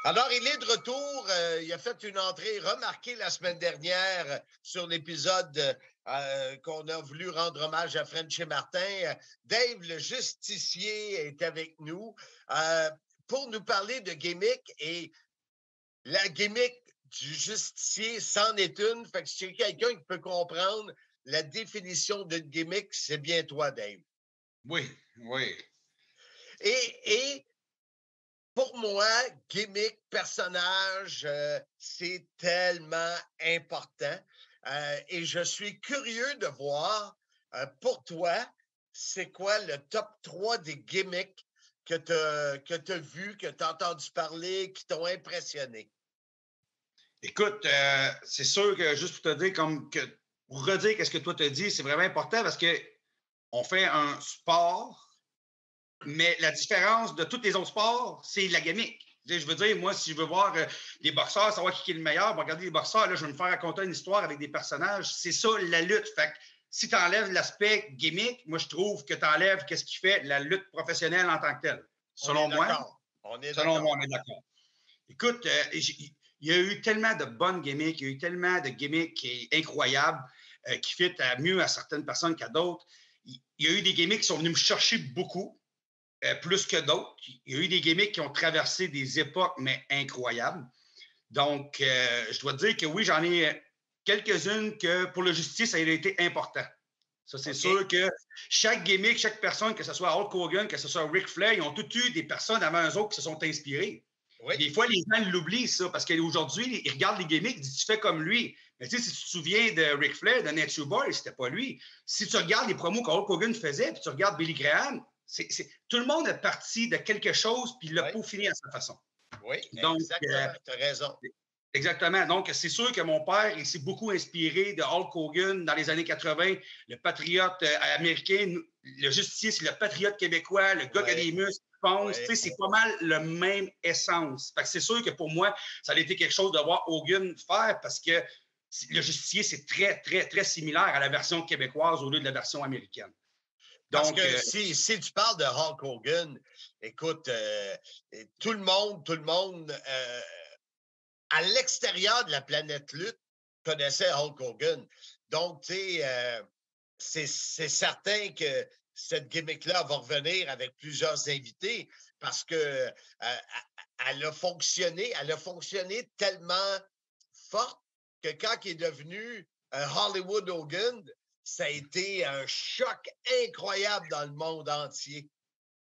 Alors, il est de retour. Il a fait une entrée remarquée la semaine dernière sur l'épisode qu'on a voulu rendre hommage à Frenchy Martin. Dave, le justicier, est avec nous pour nous parler de gimmick. Et la gimmick du justicier, c'en est une. Fait que si c'est quelqu'un qui peut comprendre la définition d'une gimmick, c'est bien toi, Dave. Oui. Et pour moi, gimmick, personnage, c'est tellement important. Et je suis curieux de voir, pour toi, c'est quoi le top 3 des gimmicks que tu as vu, que tu as entendu parler, qui t'ont impressionné? Écoute, c'est sûr que juste pour te dire, pour redire ce que toi t'as dit, c'est vraiment important parce qu'on fait un sport, mais la différence de tous les autres sports, c'est la gimmick. Je veux dire, moi, si je veux voir les boxeurs, savoir qui est le meilleur, regarder les boxeurs, là, je vais me faire raconter une histoire avec des personnages. C'est ça, la lutte. Fait que si tu enlèves l'aspect gimmick, moi, je trouve que tu enlèves ce qui fait la lutte professionnelle en tant que telle. Selon moi, on est d'accord. Écoute, il y a eu tellement de bonnes gimmicks, il y a eu tellement de gimmicks incroyables qui fit mieux à certaines personnes qu'à d'autres. Il y a eu des gimmicks qui sont venus me chercher beaucoup. Plus que d'autres. Il y a eu des gimmicks qui ont traversé des époques, mais incroyables. Donc, je dois te dire que oui, j'en ai quelques-unes que pour le justicier, ça a été important. Ça, c'est sûr que chaque gimmick, chaque personne, que ce soit Hulk Hogan, que ce soit Ric Flair, ils ont tous eu des personnes avant eux autres qui se sont inspirées. Oui. Des fois, les gens l'oublient, ça, parce qu'aujourd'hui, ils regardent les gimmicks, ils disent « tu fais comme lui ». Mais tu sais, si tu te souviens de Ric Flair, de Nature Boy, c'était pas lui. Si tu regardes les promos qu'Hulk Hogan faisait, puis tu regardes Billy Graham, tout le monde est parti de quelque chose puis il l'a peaufiné à sa façon. Oui, donc, exactement, tu as raison. Exactement. Donc, c'est sûr que mon père, il s'est beaucoup inspiré de Hulk Hogan dans les années 80, le patriote américain. Le justicier, c'est le patriote québécois, le gars qui a des muscles, qui pense. Tu sais, c'est pas mal le même essence. Fait que c'est sûr que pour moi, ça a été quelque chose de voir Hogan faire parce que le justicier, c'est très, très, très similaire à la version québécoise au lieu de la version américaine. Parce que si tu parles de Hulk Hogan, écoute, tout le monde à l'extérieur de la planète lutte connaissait Hulk Hogan. Donc, tu sais, c'est certain que cette gimmick-là va revenir avec plusieurs invités parce que elle a fonctionné tellement forte que quand il est devenu Hollywood Hogan, ça a été un choc incroyable dans le monde entier.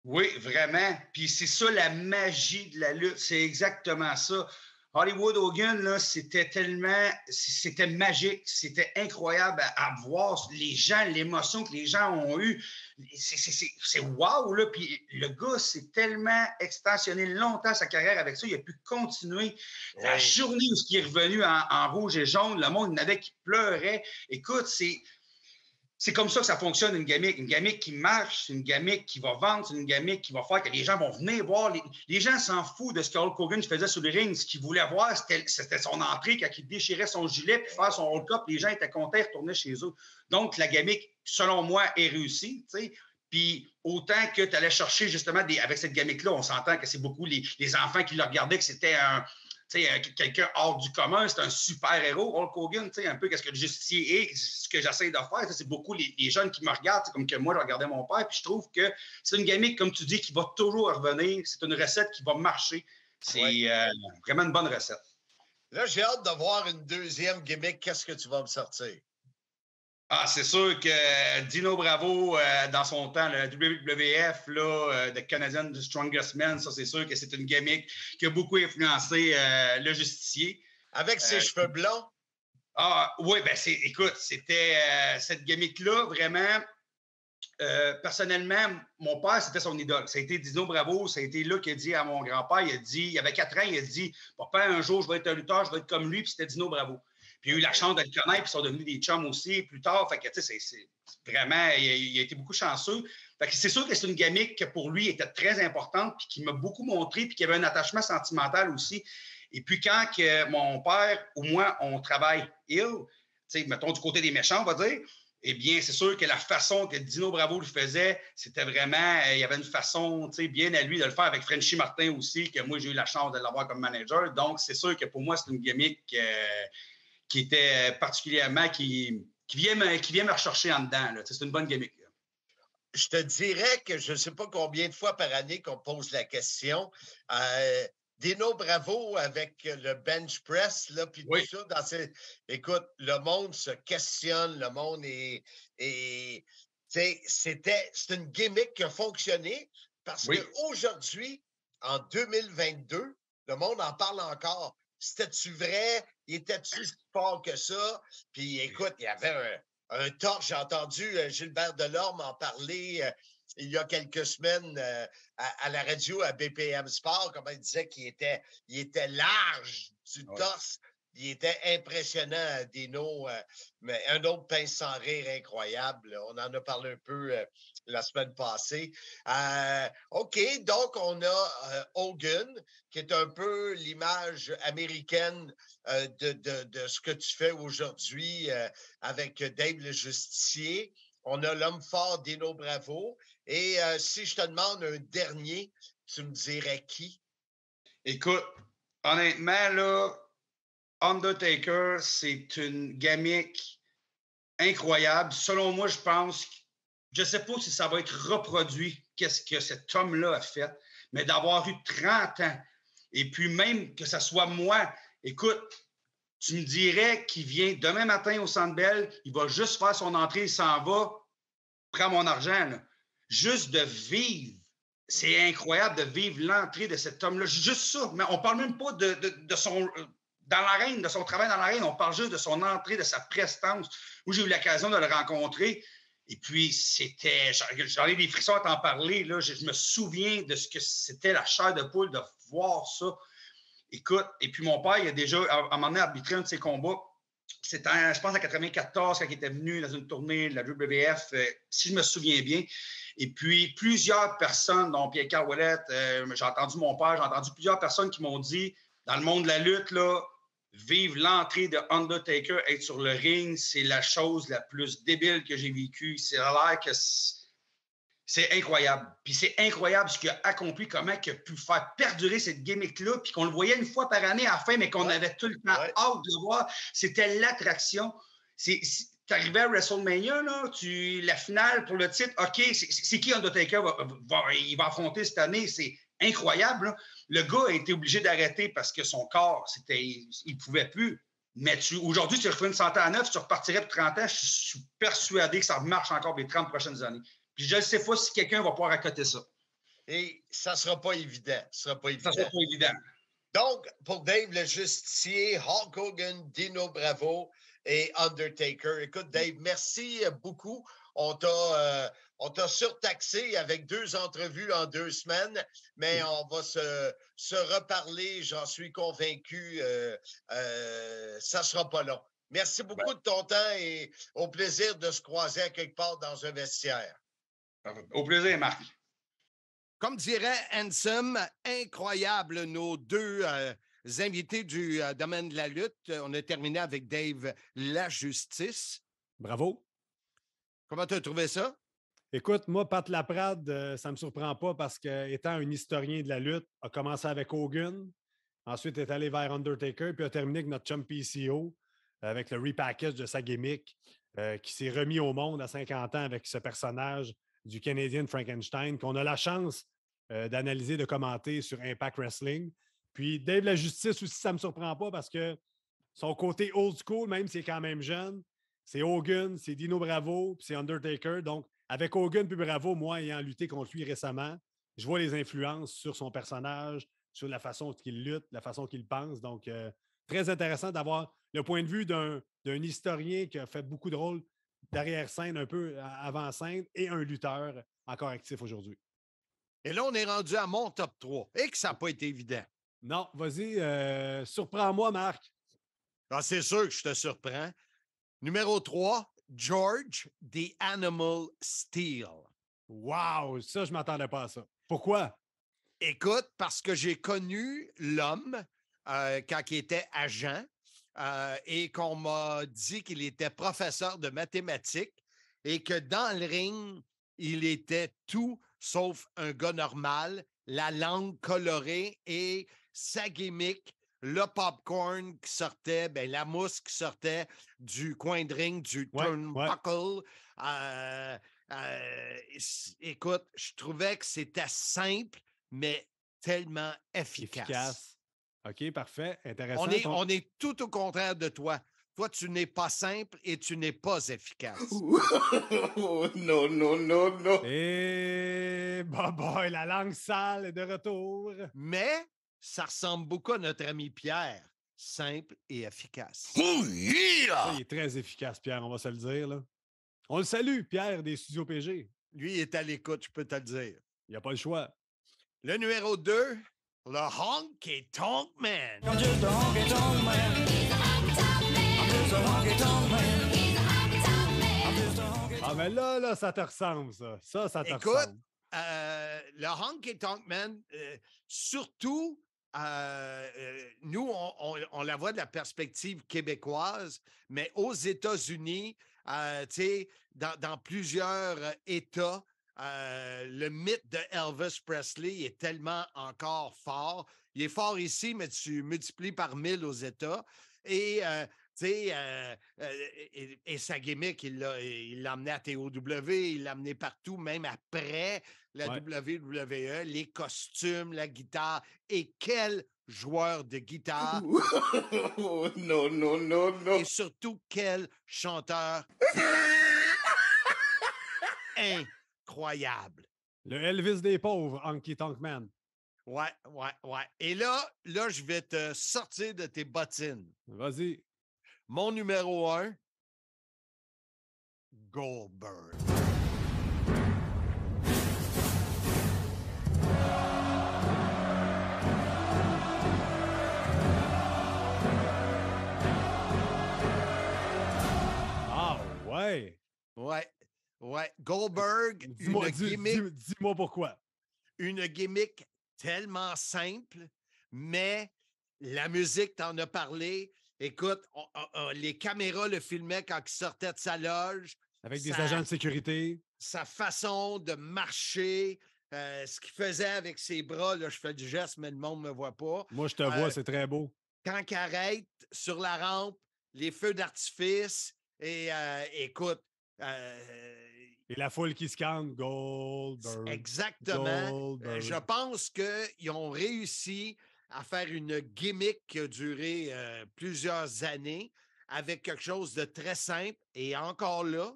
Oui, vraiment. Puis c'est ça la magie de la lutte. C'est exactement ça. Hollywood Hogan, là, c'était magique, c'était incroyable à voir les gens, l'émotion que les gens ont eue. C'est wow, là. Puis le gars s'est tellement extensionné longtemps sa carrière avec ça, il a pu continuer. La journée où il est revenu en rouge et jaune, le monde n'avait qui pleurait. Écoute, c'est comme ça que ça fonctionne, une gimmick. Une gimmick qui marche, c'est une gimmick qui va vendre, c'est une gimmick qui va faire que les gens vont venir voir. Les gens s'en foutent de ce que Hulk Hogan faisait sur le ring. Ce qu'ils voulaient voir, c'était son entrée quand il déchirait son gilet puis faire son hold-up. Les gens étaient contents, ils retournaient chez eux. Donc, la gimmick, selon moi, est réussie. T'sais. Puis, autant que tu allais chercher justement, avec cette gimmick-là, on s'entend que c'est beaucoup les enfants qui le regardaient, que c'était quelqu'un hors du commun, c'est un super-héros, Hulk Hogan, un peu qu'est-ce que le justicier est, ce que j'essaie de faire, c'est beaucoup les jeunes qui me regardent, comme que moi, je regardais mon père, puis je trouve que c'est une gimmick, comme tu dis, qui va toujours revenir, c'est une recette qui va marcher, c'est vraiment une bonne recette. Là, j'ai hâte de voir une deuxième gimmick, qu'est-ce que tu vas me sortir? Ah, c'est sûr que Dino Bravo, dans son temps, le WWF, là, The Canadian The Strongest Man, ça, c'est sûr que c'est une gimmick qui a beaucoup influencé le justicier. Avec ses cheveux blonds? Ah, oui, ben écoute, c'était cette gimmick-là, vraiment, personnellement, mon père, c'était son idole. Ça a été Dino Bravo, ça a été là qu'il a dit à mon grand-père, il avait 4 ans, il a dit, papa, un jour, je vais être un lutteur, je vais être comme lui, puis c'était Dino Bravo. Puis il a eu la chance de le connaître, puis ils sont devenus des chums aussi plus tard. Fait que, tu sais, c'est vraiment, il a été beaucoup chanceux. Fait que c'est sûr que c'est une gimmick qui, pour lui, était très importante, puis qui m'a beaucoup montré, puis qui avait un attachement sentimental aussi. Et puis quand que mon père ou moi, on travaille tu sais, mettons du côté des méchants, on va dire, eh bien, c'est sûr que la façon que Dino Bravo le faisait, c'était vraiment, il y avait une façon, tu sais, bien à lui de le faire avec Frenchy Martin aussi, que moi, j'ai eu la chance de l'avoir comme manager. Donc, c'est sûr que pour moi, c'est une gimmick qui était particulièrement, qui vient me rechercher en dedans. Là. C'est une bonne gimmick. Là. Je te dirais que je ne sais pas combien de fois par année qu'on pose la question. Dino Bravo avec le bench press, là, puis tout ça. Écoute, le monde se questionne, le monde c'est une gimmick qui a fonctionné parce qu'aujourd'hui, en 2022, le monde en parle encore. C'était-tu vrai? Il était-tu si fort que ça? Puis écoute, il y avait un torche. J'ai entendu Gilbert Delorme en parler il y a quelques semaines à la radio à BPM Sport, comme il disait qu'il était large du torse. Il était impressionnant, Dino. Mais un autre pince sans rire incroyable. On en a parlé un peu la semaine passée. OK, donc on a Hogan, qui est un peu l'image américaine de ce que tu fais aujourd'hui avec Dave le Justicier. On a l'homme fort Dino Bravo. Et si je te demande un dernier, tu me dirais qui? Écoute, honnêtement, là, Undertaker, c'est une gimmick incroyable. Selon moi, je pense, je ne sais pas si ça va être reproduit, qu'est-ce que cet homme-là a fait, mais d'avoir eu 30 ans, et puis même que ça soit moi, écoute, tu me dirais qu'il vient demain matin au Centre Bell, il va juste faire son entrée, il s'en va, prends mon argent, là. Juste de vivre, c'est incroyable de vivre l'entrée de cet homme-là. Juste ça, mais on ne parle même pas de son... dans l'arène, de son travail dans l'arène, on parle juste de son entrée, de sa prestance, où j'ai eu l'occasion de le rencontrer. Et puis, c'était... J'en ai des frissons à t'en parler. Là. Je me souviens de ce que c'était la chair de poule, de voir ça. Écoute, et puis mon père, il a déjà, à un moment donné, arbitré un de ses combats. C'était, je pense, en 94, quand il était venu dans une tournée de la WWF, si je me souviens bien. Et puis, plusieurs personnes, dont Pierre-Carl Ouellette, j'ai entendu mon père, j'ai entendu plusieurs personnes qui m'ont dit, dans le monde de la lutte, là, vivre l'entrée de Undertaker, être sur le ring, c'est la chose la plus débile que j'ai vécue. C'est l'air que c'est incroyable. Puis c'est incroyable ce qu'il a accompli, comment il a pu faire perdurer cette gimmick-là, puis qu'on le voyait une fois par année à la fin, mais qu'on avait tout le temps hâte de le voir. C'était l'attraction. Tu arrivais à WrestleMania, là, la finale pour le titre, OK, c'est qui Undertaker il va affronter cette année? C'est incroyable. Là. Le gars a été obligé d'arrêter parce que son corps, il ne pouvait plus. Mais aujourd'hui, tu refais une santé à neuf, tu repartirais pour 30 ans, je suis persuadé que ça marche encore pour les 30 prochaines années. Puis je ne sais pas si quelqu'un va pouvoir accoter ça. Et ça ne sera pas évident. Ça sera pas évident. Donc, pour Dave le Justicier, Hulk Hogan, Dino Bravo et Undertaker. Écoute, Dave, merci beaucoup. On t'a surtaxé avec 2 entrevues en 2 semaines, mais on va se reparler, j'en suis convaincu. Ça ne sera pas long. Merci beaucoup de ton temps et au plaisir de se croiser à quelque part dans un vestiaire. Au plaisir, Marc. Comme dirait Ansem, incroyable nos 2 invités du domaine de la lutte. On a terminé avec Dave La Justice. Bravo. Comment tu as trouvé ça? Écoute, moi, Pat Laprade, ça ne me surprend pas parce qu'étant un historien de la lutte, a commencé avec Hogan, ensuite est allé vers Undertaker, puis a terminé avec notre chum PCO, avec le repackage de sa gimmick, qui s'est remis au monde à 50 ans avec ce personnage du Canadian Frankenstein, qu'on a la chance d'analyser, de commenter sur Impact Wrestling. Puis Dave La Justice aussi, ça ne me surprend pas parce que son côté old school, même s'il est quand même jeune, c'est Hogan, c'est Dino Bravo, puis c'est Undertaker. Donc, avec Hogan puis Bravo, moi, ayant lutté contre lui récemment, je vois les influences sur son personnage, sur la façon qu'il lutte, la façon qu'il pense. Donc, très intéressant d'avoir le point de vue d'un historien qui a fait beaucoup de rôles d'arrière-scène, un peu avant-scène, et un lutteur encore actif aujourd'hui. Et là, on est rendu à mon top 3 et que ça n'a pas été évident. Non, vas-y, surprends-moi, Marc. Ah, c'est sûr que je te surprends. Numéro 3, George the Animal Steel. Wow, ça, je ne m'attendais pas à ça. Pourquoi? Écoute, parce que j'ai connu l'homme quand il était agent et qu'on m'a dit qu'il était professeur de mathématiques et que dans le ring, il était tout sauf un gars normal, la langue colorée et sa gimmick, le popcorn qui sortait, la mousse qui sortait du coin de ring, du turnbuckle. Écoute, je trouvais que c'était simple, mais tellement efficace. OK, parfait. Intéressant. On est tout au contraire de toi. Toi, tu n'es pas simple et tu n'es pas efficace. Non. Et boy, la langue sale est de retour. Mais ça ressemble beaucoup à notre ami Pierre. Simple et efficace. Oh yeah! Ça, il est très efficace, Pierre, on va se le dire. Là. On le salue, Pierre, des Studios PG. Lui, il est à l'écoute, je peux te le dire. Il n'y a pas le choix. Le numéro 2, le Honky Tonk Man. I'm just a honky tonk man. I'm just a honky tonk man. Ah, mais là, ça te ressemble, ça. Ça te Écoute, ressemble. Le Honky Tonk Man, surtout, nous, on la voit de la perspective québécoise, mais aux États-Unis, dans plusieurs États, le mythe de Elvis Presley est tellement encore fort. Il est fort ici, mais tu multiplies par 1000 aux États. Et, et sa gimmick, il l'a amené à TOW, il l'a amené partout, même après la WWE, les costumes, la guitare. Et quel joueur de guitare! Non. Et surtout, quel chanteur incroyable! Le Elvis des pauvres, Honky Tonk Man. Ouais. Et là, je vais te sortir de tes bottines. Vas-y. Mon numéro 1, Goldberg. Ouais, Goldberg, Dis-moi, dis-moi pourquoi. Une gimmick tellement simple, mais la musique, t'en as parlé. Écoute, les caméras le filmaient quand il sortait de sa loge. Avec des agents de sécurité. Sa façon de marcher, ce qu'il faisait avec ses bras, là, je fais du geste, mais le monde ne me voit pas. Moi, je te vois, c'est très beau. Quand il arrête sur la rampe, les feux d'artifice, et écoute... et la foule qui scanne, Goldberg. Exactement. Goldberg. Je pense qu'ils ont réussi à faire une gimmick qui a duré plusieurs années avec quelque chose de très simple et encore là,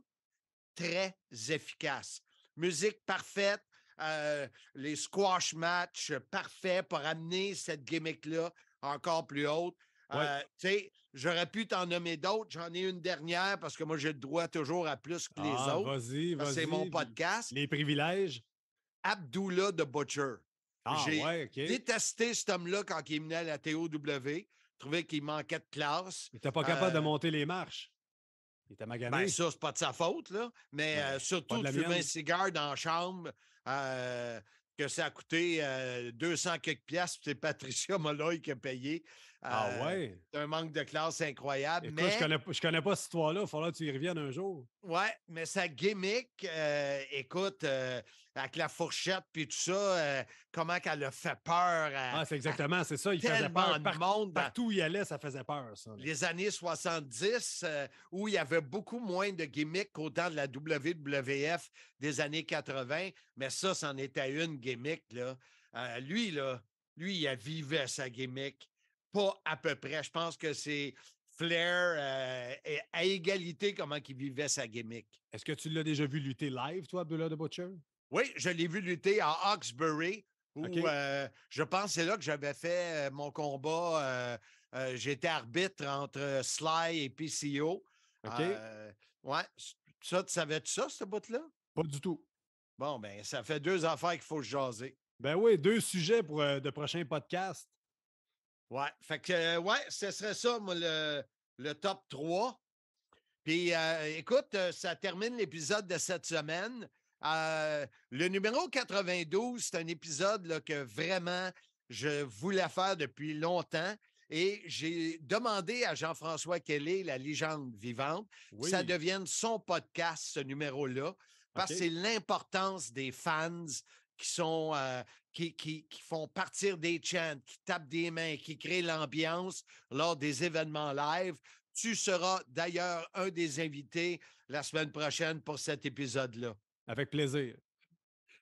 très efficace. Musique parfaite, les squash matchs parfaits pour amener cette gimmick-là encore plus haute. Ouais. Tu sais, j'aurais pu t'en nommer d'autres. J'en ai une dernière parce que moi, j'ai le droit toujours à plus que les autres. Vas-y. C'est mon podcast. Les privilèges. Abdullah the Butcher. J'ai détesté cet homme-là quand il est venu à la TOW. Je trouvais qu'il manquait de classe. Il n'était pas capable de monter les marches. Il était magané. Ben ça, c'est pas de sa faute, là. Mais surtout de fumer un cigare dans la chambre, que ça a coûté 200 quelques piastres, c'est Patricia Molloy qui a payé. Ouais? C'est un manque de classe incroyable. Écoute, mais... je connais pas cette histoire-là. Il faudra que tu y reviennes un jour. Ouais, mais sa gimmick, écoute, avec la fourchette puis tout ça, comment qu'elle a fait peur. C'est exactement, c'est ça. Il faisait peur. Partout où il allait, ça faisait peur, ça. Les années 70, où il y avait beaucoup moins de gimmicks qu'au temps de la WWF des années 80, mais ça, c'en était une gimmick, là. Lui, il a vivé sa gimmick. Pas à peu près. Je pense que c'est Flair à égalité comment il vivait sa gimmick. Est-ce que tu l'as déjà vu lutter live, toi, Abdullah the Butcher? Oui, je l'ai vu lutter à Hawkesbury, où je pense que c'est là que j'avais fait mon combat. J'étais arbitre entre Sly et PCO. Ouais, ça, tu savais-tu ça, ce bout-là? Pas du tout. Bon, ben ça fait 2 affaires qu'il faut jaser. Ben oui, 2 sujets pour de prochains podcasts. Ouais, fait que, ce serait ça, moi, le top 3. Puis, écoute, ça termine l'épisode de cette semaine. Le numéro 92, c'est un épisode là, que vraiment, je voulais faire depuis longtemps. Et j'ai demandé à Jean-François Kelly, la légende vivante, que ça devienne son podcast, ce numéro-là, parce que c'est l'importance des fans qui sont... Qui font partir des chants, qui tapent des mains, qui créent l'ambiance lors des événements live. Tu seras d'ailleurs un des invités la semaine prochaine pour cet épisode-là. Avec plaisir.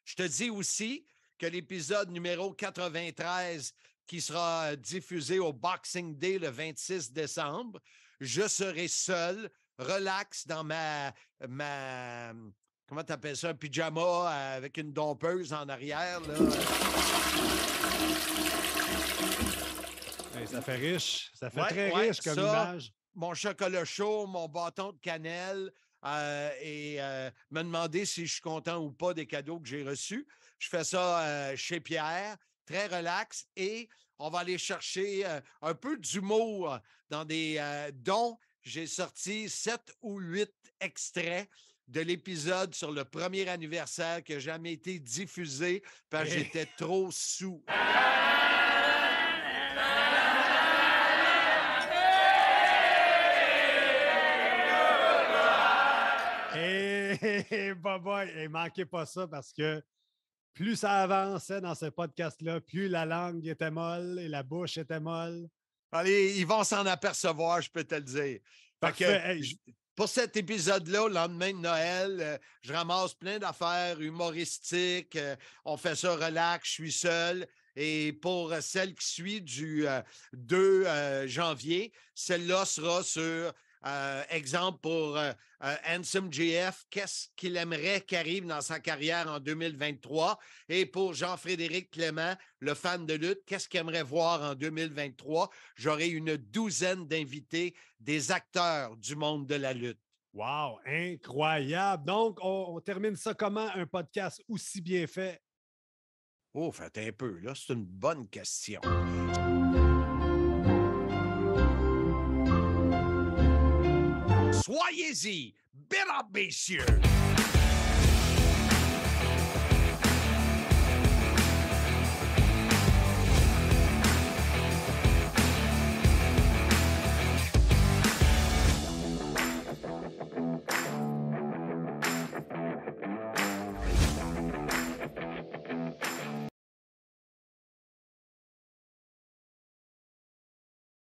Je te dis aussi que l'épisode numéro 93, qui sera diffusé au Boxing Day le 26 décembre, je serai seul, relax dans ma comment tu appelles ça, un pyjama avec une dompeuse en arrière. Là. Ça fait riche. Ça fait très riche comme image. Mon chocolat chaud, mon bâton de cannelle et me demander si je suis content ou pas des cadeaux que j'ai reçus. Je fais ça chez Pierre, très relax. Et on va aller chercher un peu d'humour dans des dons. J'ai sorti 7 ou 8 extraits de l'épisode sur le premier anniversaire qui n'a jamais été diffusé parce que j'étais trop sous. Baba, et manquez pas ça parce que plus ça avançait dans ce podcast-là, plus la langue était molle et la bouche était molle. Allez, ils vont s'en apercevoir, je peux te le dire. Pour cet épisode-là, au lendemain de Noël, je ramasse plein d'affaires humoristiques. On fait ça relax, je suis seul. Et pour celle qui suit du 2 janvier, celle-là sera sur, exemple pour Handsome JF, qu'est-ce qu'il aimerait qu'arrive dans sa carrière en 2023? Et pour Jean-Frédéric Clément, le fan de lutte, qu'est-ce qu'il aimerait voir en 2023? J'aurai une 12aine d'invités, des acteurs du monde de la lutte. Wow, incroyable! Donc, on termine ça comment, un podcast aussi bien fait? Oh, faites un peu, là, c'est une bonne question. Soyez-y, mesdames, messieurs!